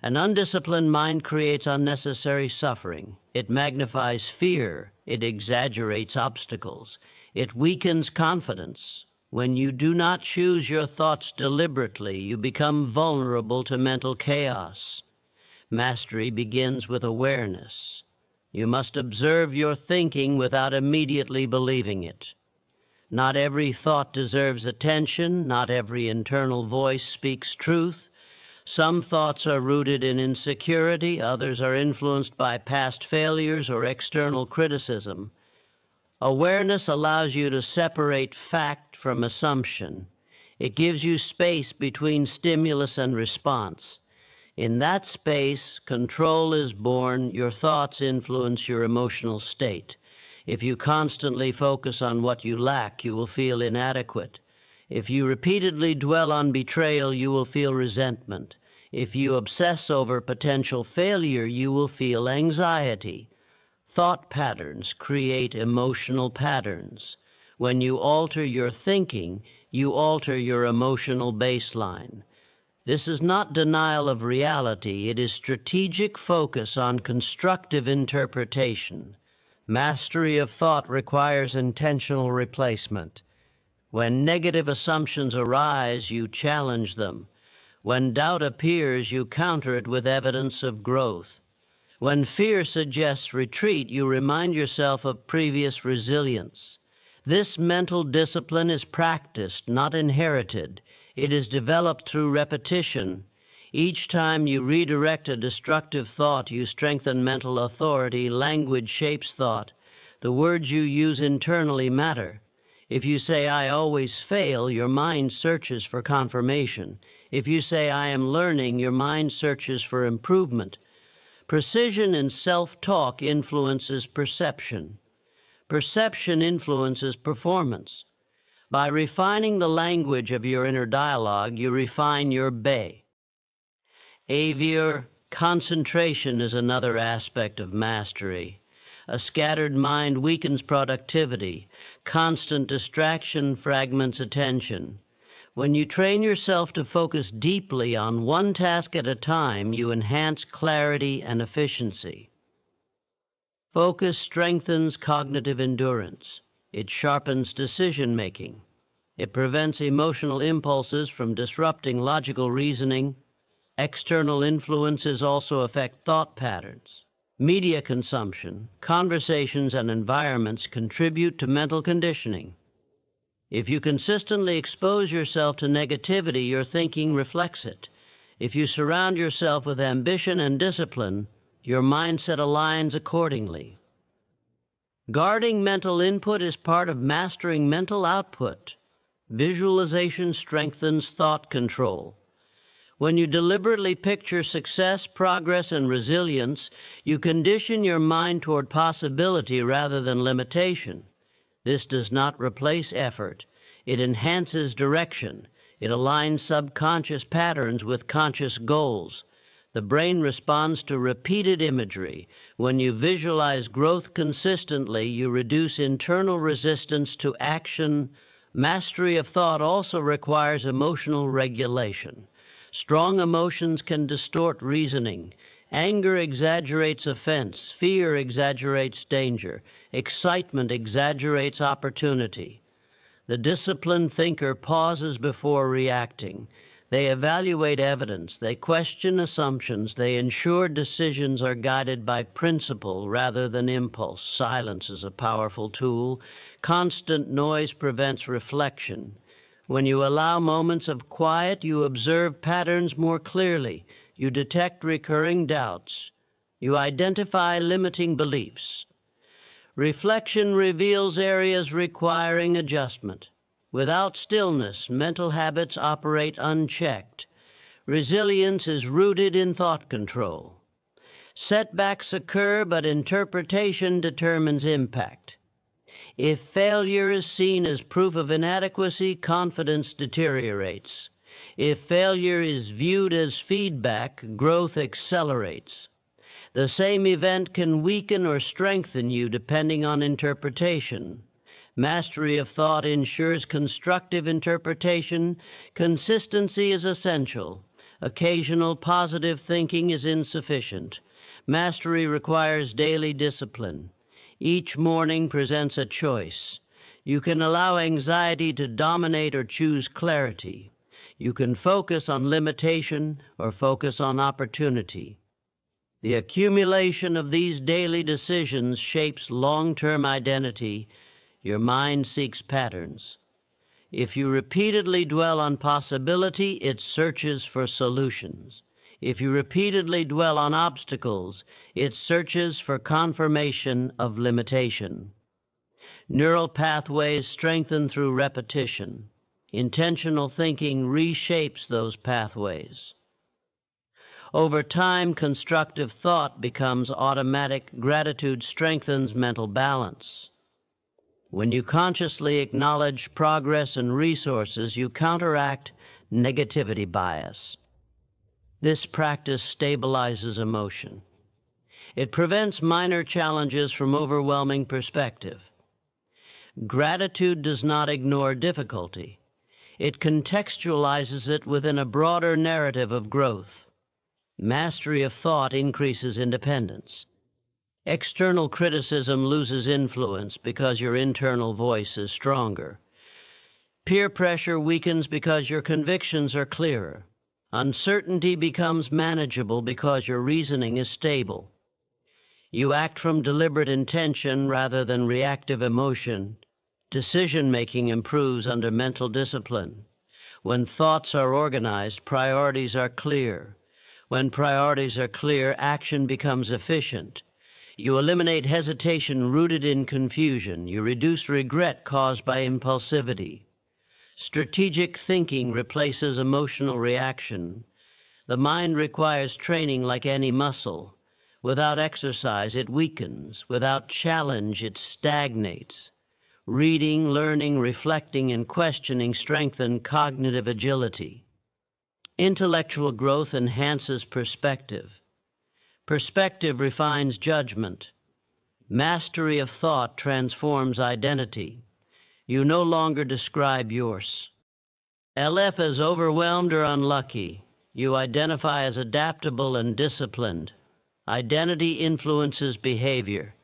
An undisciplined mind creates unnecessary suffering. It magnifies fear. It exaggerates obstacles. It weakens confidence. When you do not choose your thoughts deliberately, you become vulnerable to mental chaos. Mastery begins with awareness. You must observe your thinking without immediately believing it. Not every thought deserves attention. Not every internal voice speaks truth. Some thoughts are rooted in insecurity. Others are influenced by past failures or external criticism. Awareness allows you to separate fact from assumption. It gives you space between stimulus and response. In that space, control is born. Your thoughts influence your emotional state. If you constantly focus on what you lack, you will feel inadequate. If you repeatedly dwell on betrayal, you will feel resentment. If you obsess over potential failure, you will feel anxiety. Thought patterns create emotional patterns. When you alter your thinking, you alter your emotional baseline. This is not denial of reality. It is strategic focus on constructive interpretation. Mastery of thought requires intentional replacement. When negative assumptions arise, you challenge them. When doubt appears, you counter it with evidence of growth. When fear suggests retreat, you remind yourself of previous resilience. This mental discipline is practiced, not inherited. It is developed through repetition. Each time you redirect a destructive thought, you strengthen mental authority. Language shapes thought. The words you use internally matter. If you say, "I always fail," your mind searches for confirmation. If you say, "I am learning," your mind searches for improvement. Precision in self-talk influences perception. Perception influences performance. By refining the language of your inner dialogue, you refine your behavior. Concentration is another aspect of mastery. A scattered mind weakens productivity. Constant distraction fragments attention. When you train yourself to focus deeply on one task at a time, you enhance clarity and efficiency. Focus strengthens cognitive endurance. It sharpens decision-making. It prevents emotional impulses from disrupting logical reasoning. External influences also affect thought patterns. Media consumption, conversations, and environments contribute to mental conditioning. If you consistently expose yourself to negativity, your thinking reflects it. If you surround yourself with ambition and discipline, your mindset aligns accordingly. Guarding mental input is part of mastering mental output. Visualization strengthens thought control. When you deliberately picture success, progress, and resilience, you condition your mind toward possibility rather than limitation. This does not replace effort. It enhances direction. It aligns subconscious patterns with conscious goals. The brain responds to repeated imagery. When you visualize growth consistently, you reduce internal resistance to action. Mastery of thought also requires emotional regulation. Strong emotions can distort reasoning. Anger exaggerates offense. Fear exaggerates danger. Excitement exaggerates opportunity. The disciplined thinker pauses before reacting. They evaluate evidence. They question assumptions. They ensure decisions are guided by principle rather than impulse. Silence is a powerful tool. Constant noise prevents reflection. When you allow moments of quiet, you observe patterns more clearly. You detect recurring doubts. You identify limiting beliefs. Reflection reveals areas requiring adjustment. Without stillness, mental habits operate unchecked. Resilience is rooted in thought control. Setbacks occur, but interpretation determines impact. If failure is seen as proof of inadequacy, confidence deteriorates. If failure is viewed as feedback, growth accelerates. The same event can weaken or strengthen you depending on interpretation. Mastery of thought ensures constructive interpretation. Consistency is essential. Occasional positive thinking is insufficient. Mastery requires daily discipline. Each morning presents a choice. You can allow anxiety to dominate or choose clarity. You can focus on limitation or focus on opportunity. The accumulation of these daily decisions shapes long-term identity. Your mind seeks patterns. If you repeatedly dwell on possibility, it searches for solutions. If you repeatedly dwell on obstacles, it searches for confirmation of limitation. Neural pathways strengthen through repetition. Intentional thinking reshapes those pathways. Over time, constructive thought becomes automatic. Gratitude strengthens mental balance. When you consciously acknowledge progress and resources, you counteract negativity bias. This practice stabilizes emotion. It prevents minor challenges from overwhelming perspective. Gratitude does not ignore difficulty. It contextualizes it within a broader narrative of growth. Mastery of thought increases independence. External criticism loses influence because your internal voice is stronger. Peer pressure weakens because your convictions are clearer. Uncertainty becomes manageable because your reasoning is stable. You act from deliberate intention rather than reactive emotion. Decision-making improves under mental discipline. When thoughts are organized, priorities are clear. When priorities are clear, action becomes efficient. You eliminate hesitation rooted in confusion. You reduce regret caused by impulsivity. Strategic thinking replaces emotional reaction. The mind requires training like any muscle. Without exercise, it weakens. Without challenge, it stagnates. Reading, learning, reflecting, and questioning strengthen cognitive agility. Intellectual growth enhances perspective. Perspective refines judgment. Mastery of thought transforms identity. You no longer describe yours. LF is overwhelmed or unlucky. You identify as adaptable and disciplined. Identity influences behavior.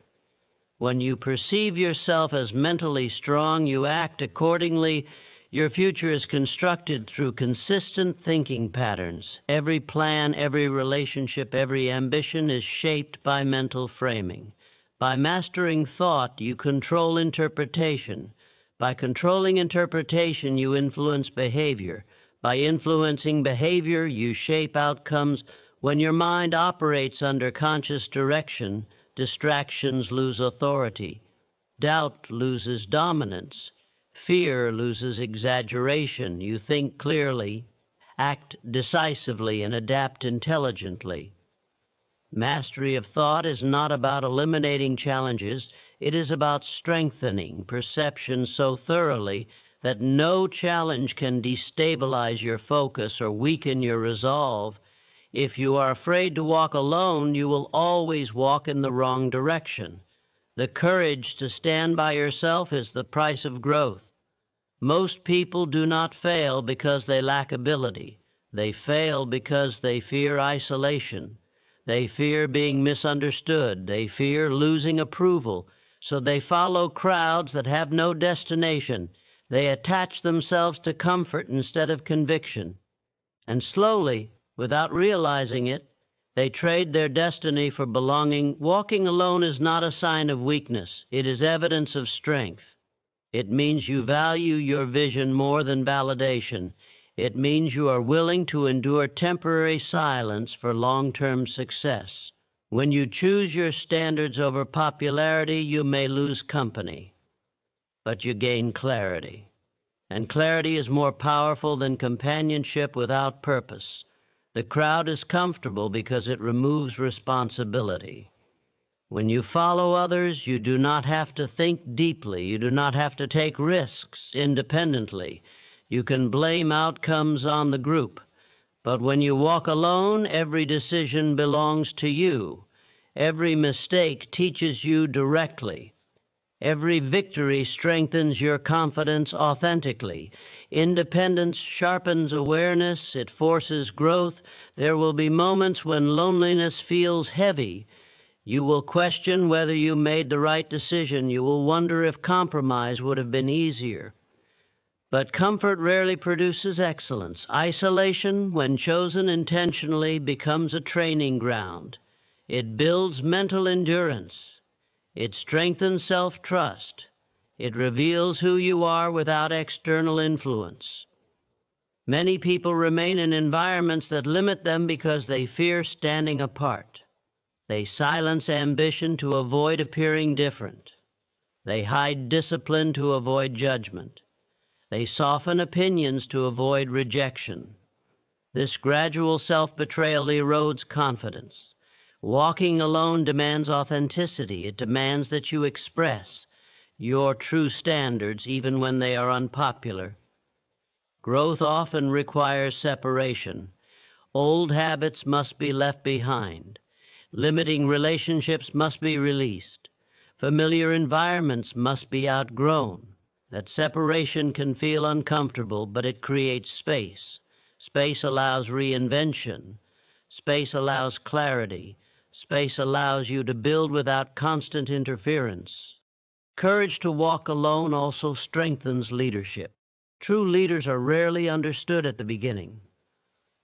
When you perceive yourself as mentally strong, you act accordingly. Your future is constructed through consistent thinking patterns. Every plan, every relationship, every ambition is shaped by mental framing. By mastering thought, you control interpretation. By controlling interpretation, you influence behavior. By influencing behavior, you shape outcomes. When your mind operates under conscious direction, distractions lose authority. Doubt loses dominance. Fear loses exaggeration. You think clearly, act decisively, and adapt intelligently. Mastery of thought is not about eliminating challenges. It is about strengthening perception so thoroughly that no challenge can destabilize your focus or weaken your resolve. If you are afraid to walk alone, you will always walk in the wrong direction. The courage to stand by yourself is the price of growth. Most people do not fail because they lack ability. They fail because they fear isolation. They fear being misunderstood. They fear losing approval. So they follow crowds that have no destination. They attach themselves to comfort instead of conviction. And slowly, without realizing it, they trade their destiny for belonging. Walking alone is not a sign of weakness. It is evidence of strength. It means you value your vision more than validation. It means you are willing to endure temporary silence for long-term success. When you choose your standards over popularity, you may lose company, but you gain clarity. And clarity is more powerful than companionship without purpose. The crowd is comfortable because it removes responsibility. When you follow others, you do not have to think deeply. You do not have to take risks independently. You can blame outcomes on the group. But when you walk alone, every decision belongs to you. Every mistake teaches you directly. Every victory strengthens your confidence authentically. Independence sharpens awareness. It forces growth. There will be moments when loneliness feels heavy. You will question whether you made the right decision. You will wonder if compromise would have been easier. But comfort rarely produces excellence. Isolation, when chosen intentionally, becomes a training ground. It builds mental endurance. It strengthens self-trust. It reveals who you are without external influence. Many people remain in environments that limit them because they fear standing apart. They silence ambition to avoid appearing different. They hide discipline to avoid judgment. They soften opinions to avoid rejection. This gradual self-betrayal erodes confidence. Walking alone demands authenticity. It demands that you express your true standards even when they are unpopular. Growth often requires separation. Old habits must be left behind. Limiting relationships must be released. Familiar environments must be outgrown. That separation can feel uncomfortable, but it creates space. Space allows reinvention. Space allows clarity. Space allows you to build without constant interference. Courage to walk alone also strengthens leadership. True leaders are rarely understood at the beginning.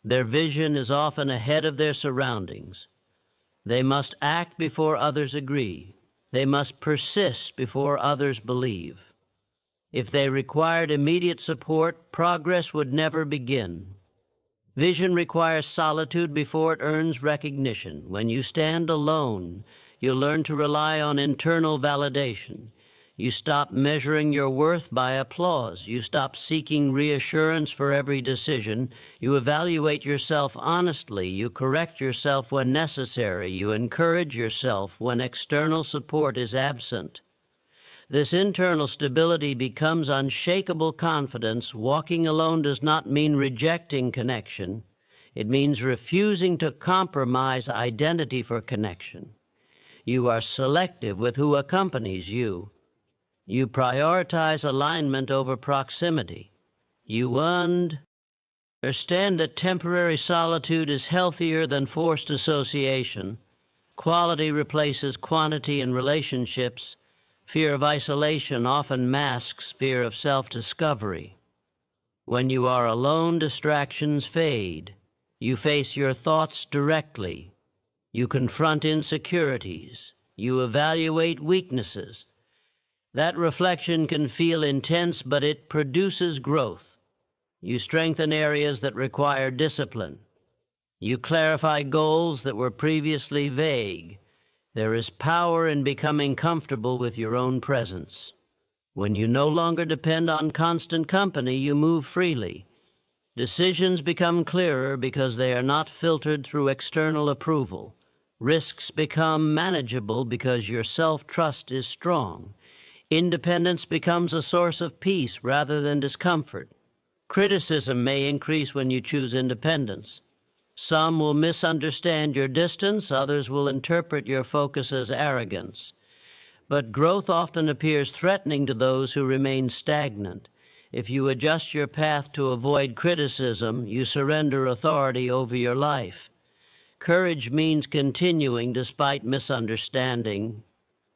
Their vision is often ahead of their surroundings. They must act before others agree. They must persist before others believe. If they required immediate support, progress would never begin. Vision requires solitude before it earns recognition. When you stand alone, you learn to rely on internal validation. You stop measuring your worth by applause. You stop seeking reassurance for every decision. You evaluate yourself honestly. You correct yourself when necessary. You encourage yourself when external support is absent. This internal stability becomes unshakable confidence. Walking alone does not mean rejecting connection. It means refusing to compromise identity for connection. You are selective with who accompanies you. You prioritize alignment over proximity. You understand that temporary solitude is healthier than forced association. Quality replaces quantity in relationships. Fear of isolation often masks fear of self-discovery. When you are alone, distractions fade. You face your thoughts directly. You confront insecurities. You evaluate weaknesses. That reflection can feel intense, but it produces growth. You strengthen areas that require discipline. You clarify goals that were previously vague. There is power in becoming comfortable with your own presence. When you no longer depend on constant company, you move freely. Decisions become clearer because they are not filtered through external approval. Risks become manageable because your self-trust is strong. Independence becomes a source of peace rather than discomfort. Criticism may increase when you choose independence. Some will misunderstand your distance, others will interpret your focus as arrogance. But growth often appears threatening to those who remain stagnant. If you adjust your path to avoid criticism, you surrender authority over your life. Courage means continuing despite misunderstanding.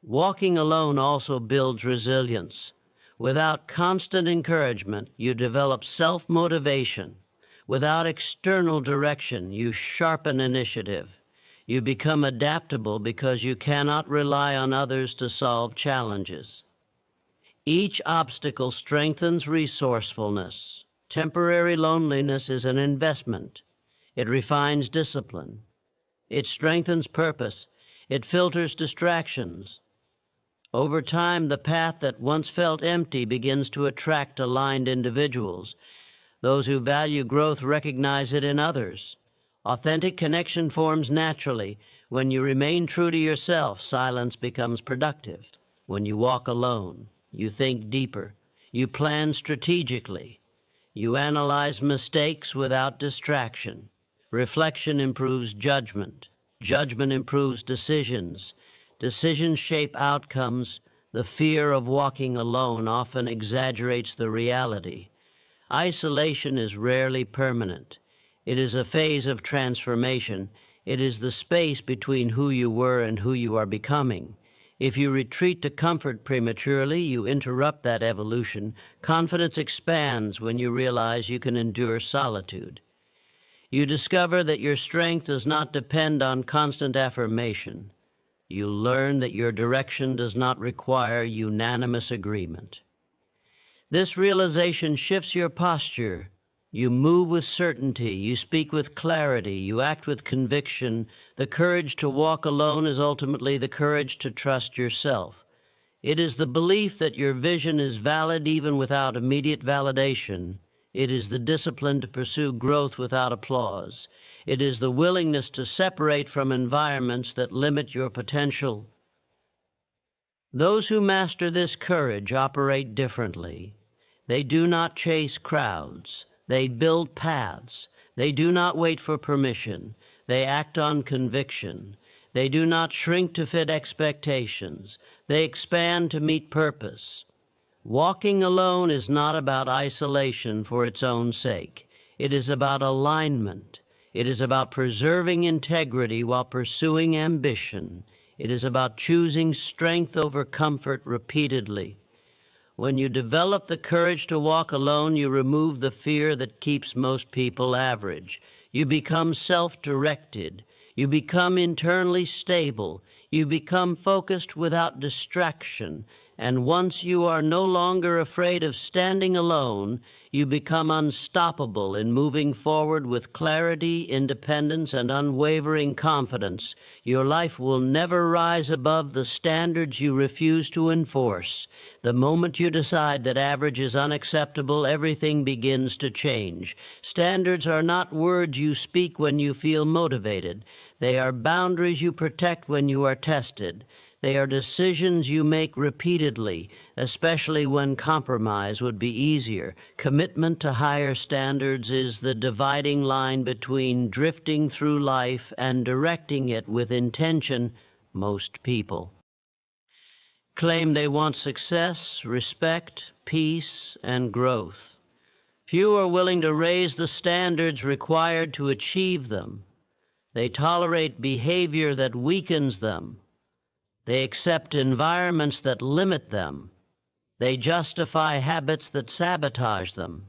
Walking alone also builds resilience. Without constant encouragement, you develop self-motivation. Without external direction, you sharpen initiative. You become adaptable because you cannot rely on others to solve challenges. Each obstacle strengthens resourcefulness. Temporary loneliness is an investment. It refines discipline. It strengthens purpose. It filters distractions. Over time, the path that once felt empty begins to attract aligned individuals. Those who value growth recognize it in others. Authentic connection forms naturally. When you remain true to yourself, silence becomes productive. When you walk alone, you think deeper. You plan strategically. You analyze mistakes without distraction. Reflection improves judgment. Judgment improves decisions. Decisions shape outcomes. The fear of walking alone often exaggerates the reality. Isolation is rarely permanent. It is a phase of transformation. It is the space between who you were and who you are becoming. If you retreat to comfort prematurely, you interrupt that evolution. Confidence expands when you realize you can endure solitude. You discover that your strength does not depend on constant affirmation. You learn that your direction does not require unanimous agreement. This realization shifts your posture. You move with certainty. You speak with clarity. You act with conviction. The courage to walk alone is ultimately the courage to trust yourself. It is the belief that your vision is valid even without immediate validation. It is the discipline to pursue growth without applause. It is the willingness to separate from environments that limit your potential. Those who master this courage operate differently. They do not chase crowds. They build paths. They do not wait for permission. They act on conviction. They do not shrink to fit expectations. They expand to meet purpose. Walking alone is not about isolation for its own sake. It is about alignment. It is about preserving integrity while pursuing ambition. It is about choosing strength over comfort repeatedly. When you develop the courage to walk alone, you remove the fear that keeps most people average. You become self-directed. You become internally stable. You become focused without distraction. And once you are no longer afraid of standing alone, you become unstoppable in moving forward with clarity, independence, and unwavering confidence. Your life will never rise above the standards you refuse to enforce. The moment you decide that average is unacceptable, everything begins to change. Standards are not words you speak when you feel motivated. They are boundaries you protect when you are tested. They are decisions you make repeatedly, especially when compromise would be easier. Commitment to higher standards is the dividing line between drifting through life and directing it with intention. Most people claim they want success, respect, peace, and growth. Few are willing to raise the standards required to achieve them. They tolerate behavior that weakens them. They accept environments that limit them. They justify habits that sabotage them.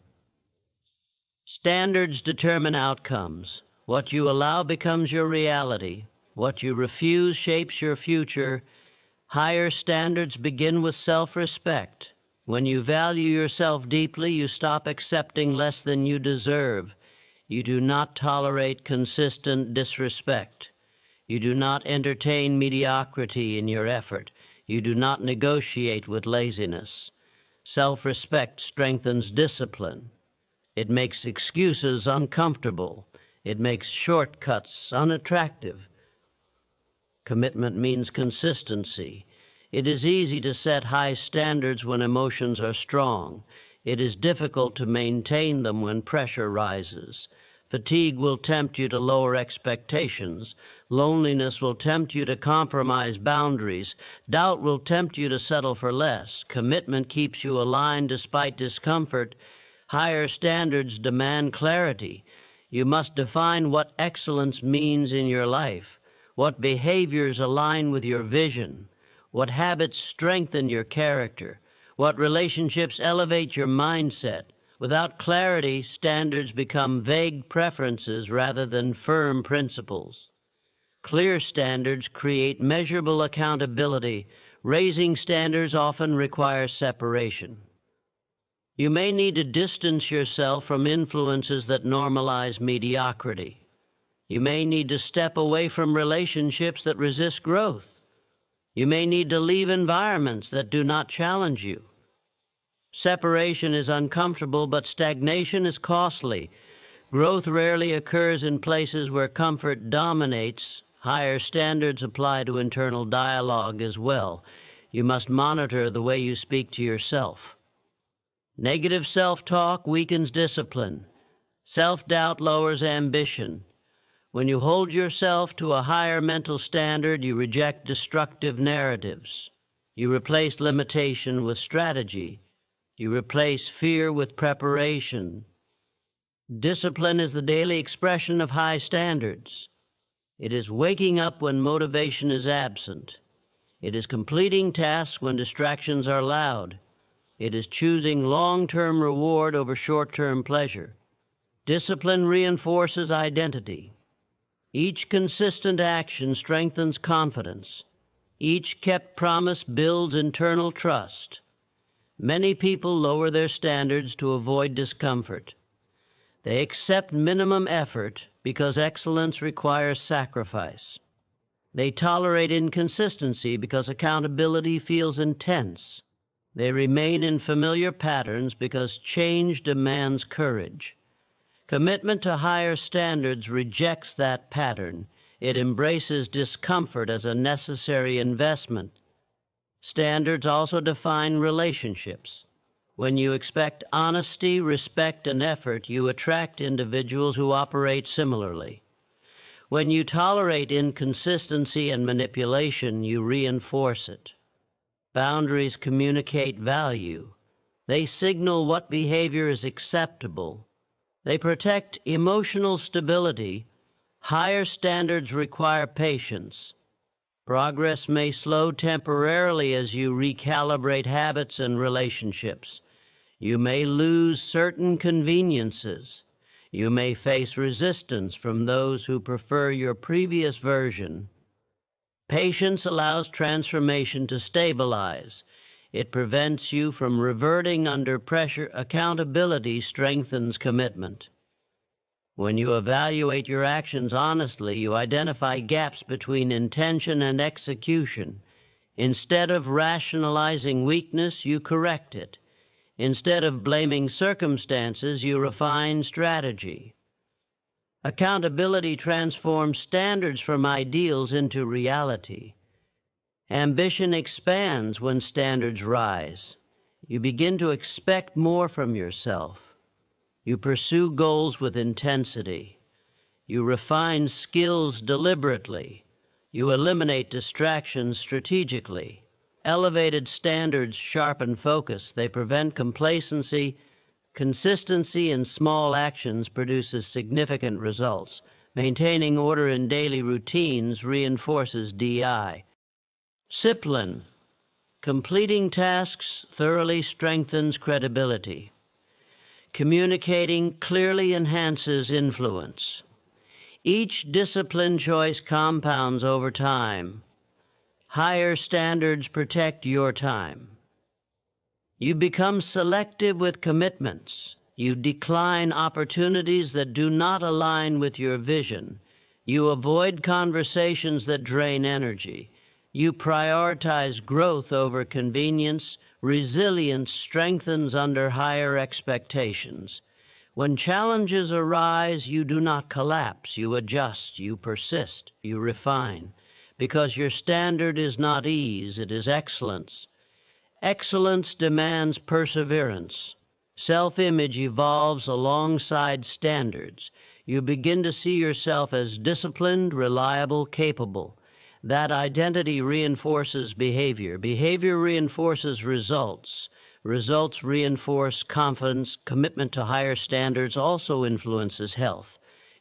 Standards determine outcomes. What you allow becomes your reality. What you refuse shapes your future. Higher standards begin with self-respect. When you value yourself deeply, you stop accepting less than you deserve. You do not tolerate consistent disrespect. You do not entertain mediocrity in your effort. You do not negotiate with laziness. Self-respect strengthens discipline. It makes excuses uncomfortable. It makes shortcuts unattractive. Commitment means consistency. It is easy to set high standards when emotions are strong. It is difficult to maintain them when pressure rises. Fatigue will tempt you to lower expectations. Loneliness will tempt you to compromise boundaries. Doubt will tempt you to settle for less. Commitment keeps you aligned despite discomfort. Higher standards demand clarity. You must define what excellence means in your life, what behaviors align with your vision, what habits strengthen your character, what relationships elevate your mindset. Without clarity, standards become vague preferences rather than firm principles. Clear standards create measurable accountability. Raising standards often requires separation. You may need to distance yourself from influences that normalize mediocrity. You may need to step away from relationships that resist growth. You may need to leave environments that do not challenge you. Separation is uncomfortable, but stagnation is costly. Growth rarely occurs in places where comfort dominates. Higher standards apply to internal dialogue as well. You must monitor the way you speak to yourself. Negative self-talk weakens discipline. Self-doubt lowers ambition. When you hold yourself to a higher mental standard, you reject destructive narratives. You replace limitation with strategy. You replace fear with preparation. Discipline is the daily expression of high standards. It is waking up when motivation is absent. It is completing tasks when distractions are loud. It is choosing long-term reward over short-term pleasure. Discipline reinforces identity. Each consistent action strengthens confidence. Each kept promise builds internal trust. Many people lower their standards to avoid discomfort. They accept minimum effort because excellence requires sacrifice. They tolerate inconsistency because accountability feels intense. They remain in familiar patterns because change demands courage. Commitment to higher standards rejects that pattern. It embraces discomfort as a necessary investment. Standards also define relationships. When you expect honesty, respect, and effort, you attract individuals who operate similarly. When you tolerate inconsistency and manipulation, you reinforce it. Boundaries communicate value. They signal what behavior is acceptable. They protect emotional stability. Higher standards require patience. Progress may slow temporarily as you recalibrate habits and relationships. You may lose certain conveniences. You may face resistance from those who prefer your previous version. Patience allows transformation to stabilize. It prevents you from reverting under pressure. Accountability strengthens commitment. When you evaluate your actions honestly, you identify gaps between intention and execution. Instead of rationalizing weakness, you correct it. Instead of blaming circumstances, you refine strategy. Accountability transforms standards from ideals into reality. Ambition expands when standards rise. You begin to expect more from yourself. You pursue goals with intensity. You refine skills deliberately. You eliminate distractions strategically. Elevated standards sharpen focus. They prevent complacency. Consistency in small actions produces significant results. Maintaining order in daily routines reinforces DI. Discipline. Completing tasks thoroughly strengthens credibility. Communicating clearly enhances influence. Each discipline choice compounds over time. Higher standards protect your time. You become selective with commitments. You decline opportunities that do not align with your vision. You avoid conversations that drain energy. You prioritize growth over convenience. Resilience strengthens under higher expectations. When challenges arise, you do not collapse. You adjust. You persist. You refine. Because your standard is not ease, it is excellence. Excellence demands perseverance. Self-image evolves alongside standards. You begin to see yourself as disciplined, reliable, capable. That identity reinforces behavior. Behavior reinforces results. Results reinforce confidence. Commitment to higher standards also influences health.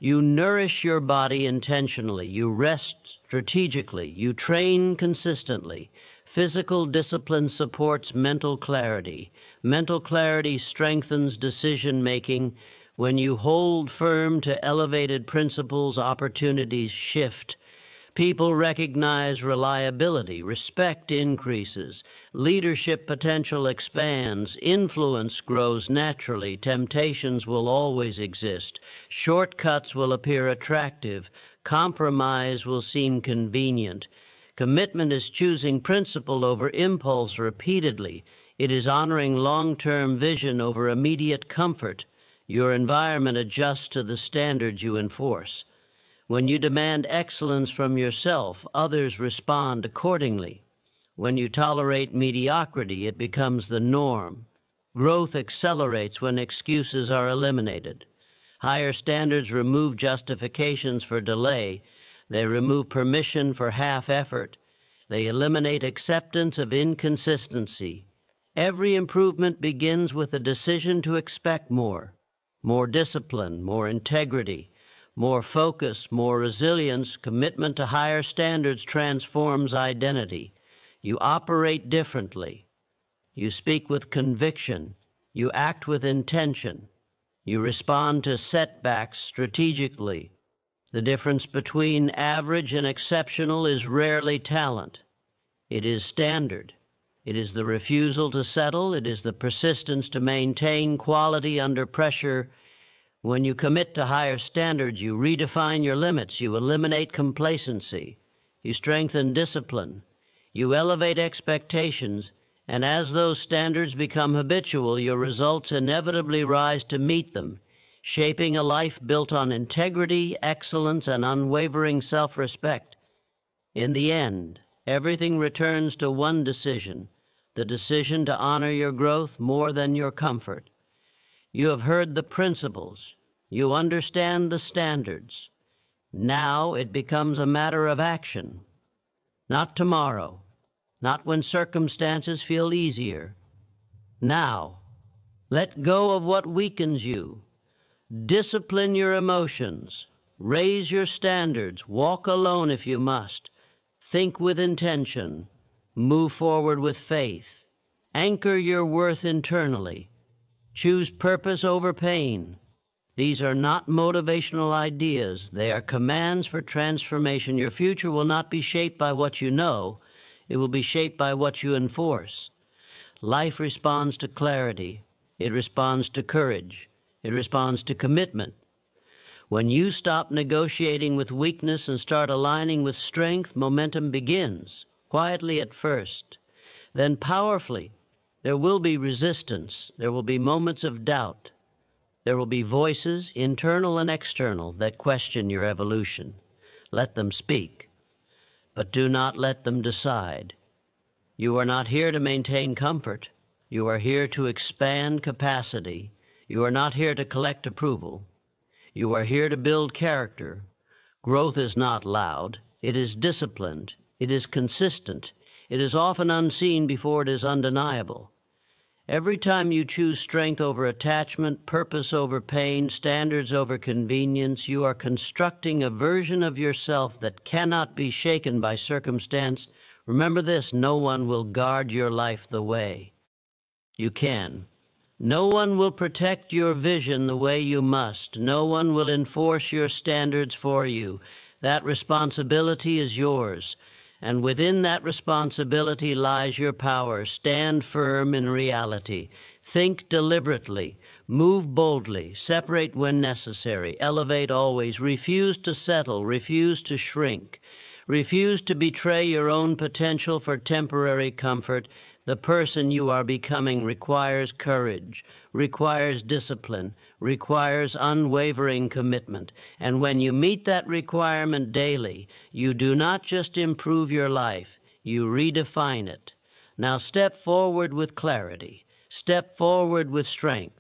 You nourish your body intentionally. You rest strategically. You train consistently. Physical discipline supports mental clarity. Mental clarity strengthens decision-making. When you hold firm to elevated principles, opportunities shift. People recognize reliability. Respect increases. Leadership potential expands. Influence grows naturally. Temptations will always exist. Shortcuts will appear attractive. Compromise will seem convenient. Commitment is choosing principle over impulse repeatedly. It is honoring long-term vision over immediate comfort. Your environment adjusts to the standards you enforce. When you demand excellence from yourself, others respond accordingly. When you tolerate mediocrity, it becomes the norm. Growth accelerates when excuses are eliminated. Higher standards remove justifications for delay. They remove permission for half effort. They eliminate acceptance of inconsistency. Every improvement begins with a decision to expect more discipline, more integrity, more focus, more resilience. Commitment to higher standards transforms identity. You operate differently. You speak with conviction. You act with intention. You respond to setbacks strategically. The difference between average and exceptional is rarely talent. It is standard. It is the refusal to settle. It is the persistence to maintain quality under pressure. When you commit to higher standards, you redefine your limits. You eliminate complacency. You strengthen discipline. You elevate expectations. And as those standards become habitual, your results inevitably rise to meet them, shaping a life built on integrity, excellence, and unwavering self-respect. In the end, everything returns to one decision, the decision to honor your growth more than your comfort. You have heard the principles. You understand the standards. Now it becomes a matter of action. Not tomorrow, not when circumstances feel easier. Now, let go of what weakens you. Discipline your emotions. Raise your standards. Walk alone if you must. Think with intention. Move forward with faith. Anchor your worth internally. Choose purpose over pain. These are not motivational ideas. They are commands for transformation. Your future will not be shaped by what you know. It will be shaped by what you enforce. Life responds to clarity. It responds to courage. It responds to commitment. When you stop negotiating with weakness and start aligning with strength, momentum begins, quietly at first, then powerfully. There will be resistance. There will be moments of doubt. There will be voices, internal and external, that question your evolution. Let them speak, but do not let them decide. You are not here to maintain comfort. You are here to expand capacity. You are not here to collect approval. You are here to build character. Growth is not loud. It is disciplined. It is consistent. It is often unseen before it is undeniable. Every time you choose strength over attachment, purpose over pain, standards over convenience, you are constructing a version of yourself that cannot be shaken by circumstance. Remember this: no one will guard your life the way you can. No one will protect your vision the way you must. No one will enforce your standards for you. That responsibility is yours. And within that responsibility lies your power. Stand firm in reality. Think deliberately. Move boldly. Separate when necessary. Elevate always. Refuse to settle. Refuse to shrink. Refuse to betray your own potential for temporary comfort. The person you are becoming requires courage, requires discipline, requires unwavering commitment. And when you meet that requirement daily, you do not just improve your life, you redefine it. Now step forward with clarity. Step forward with strength.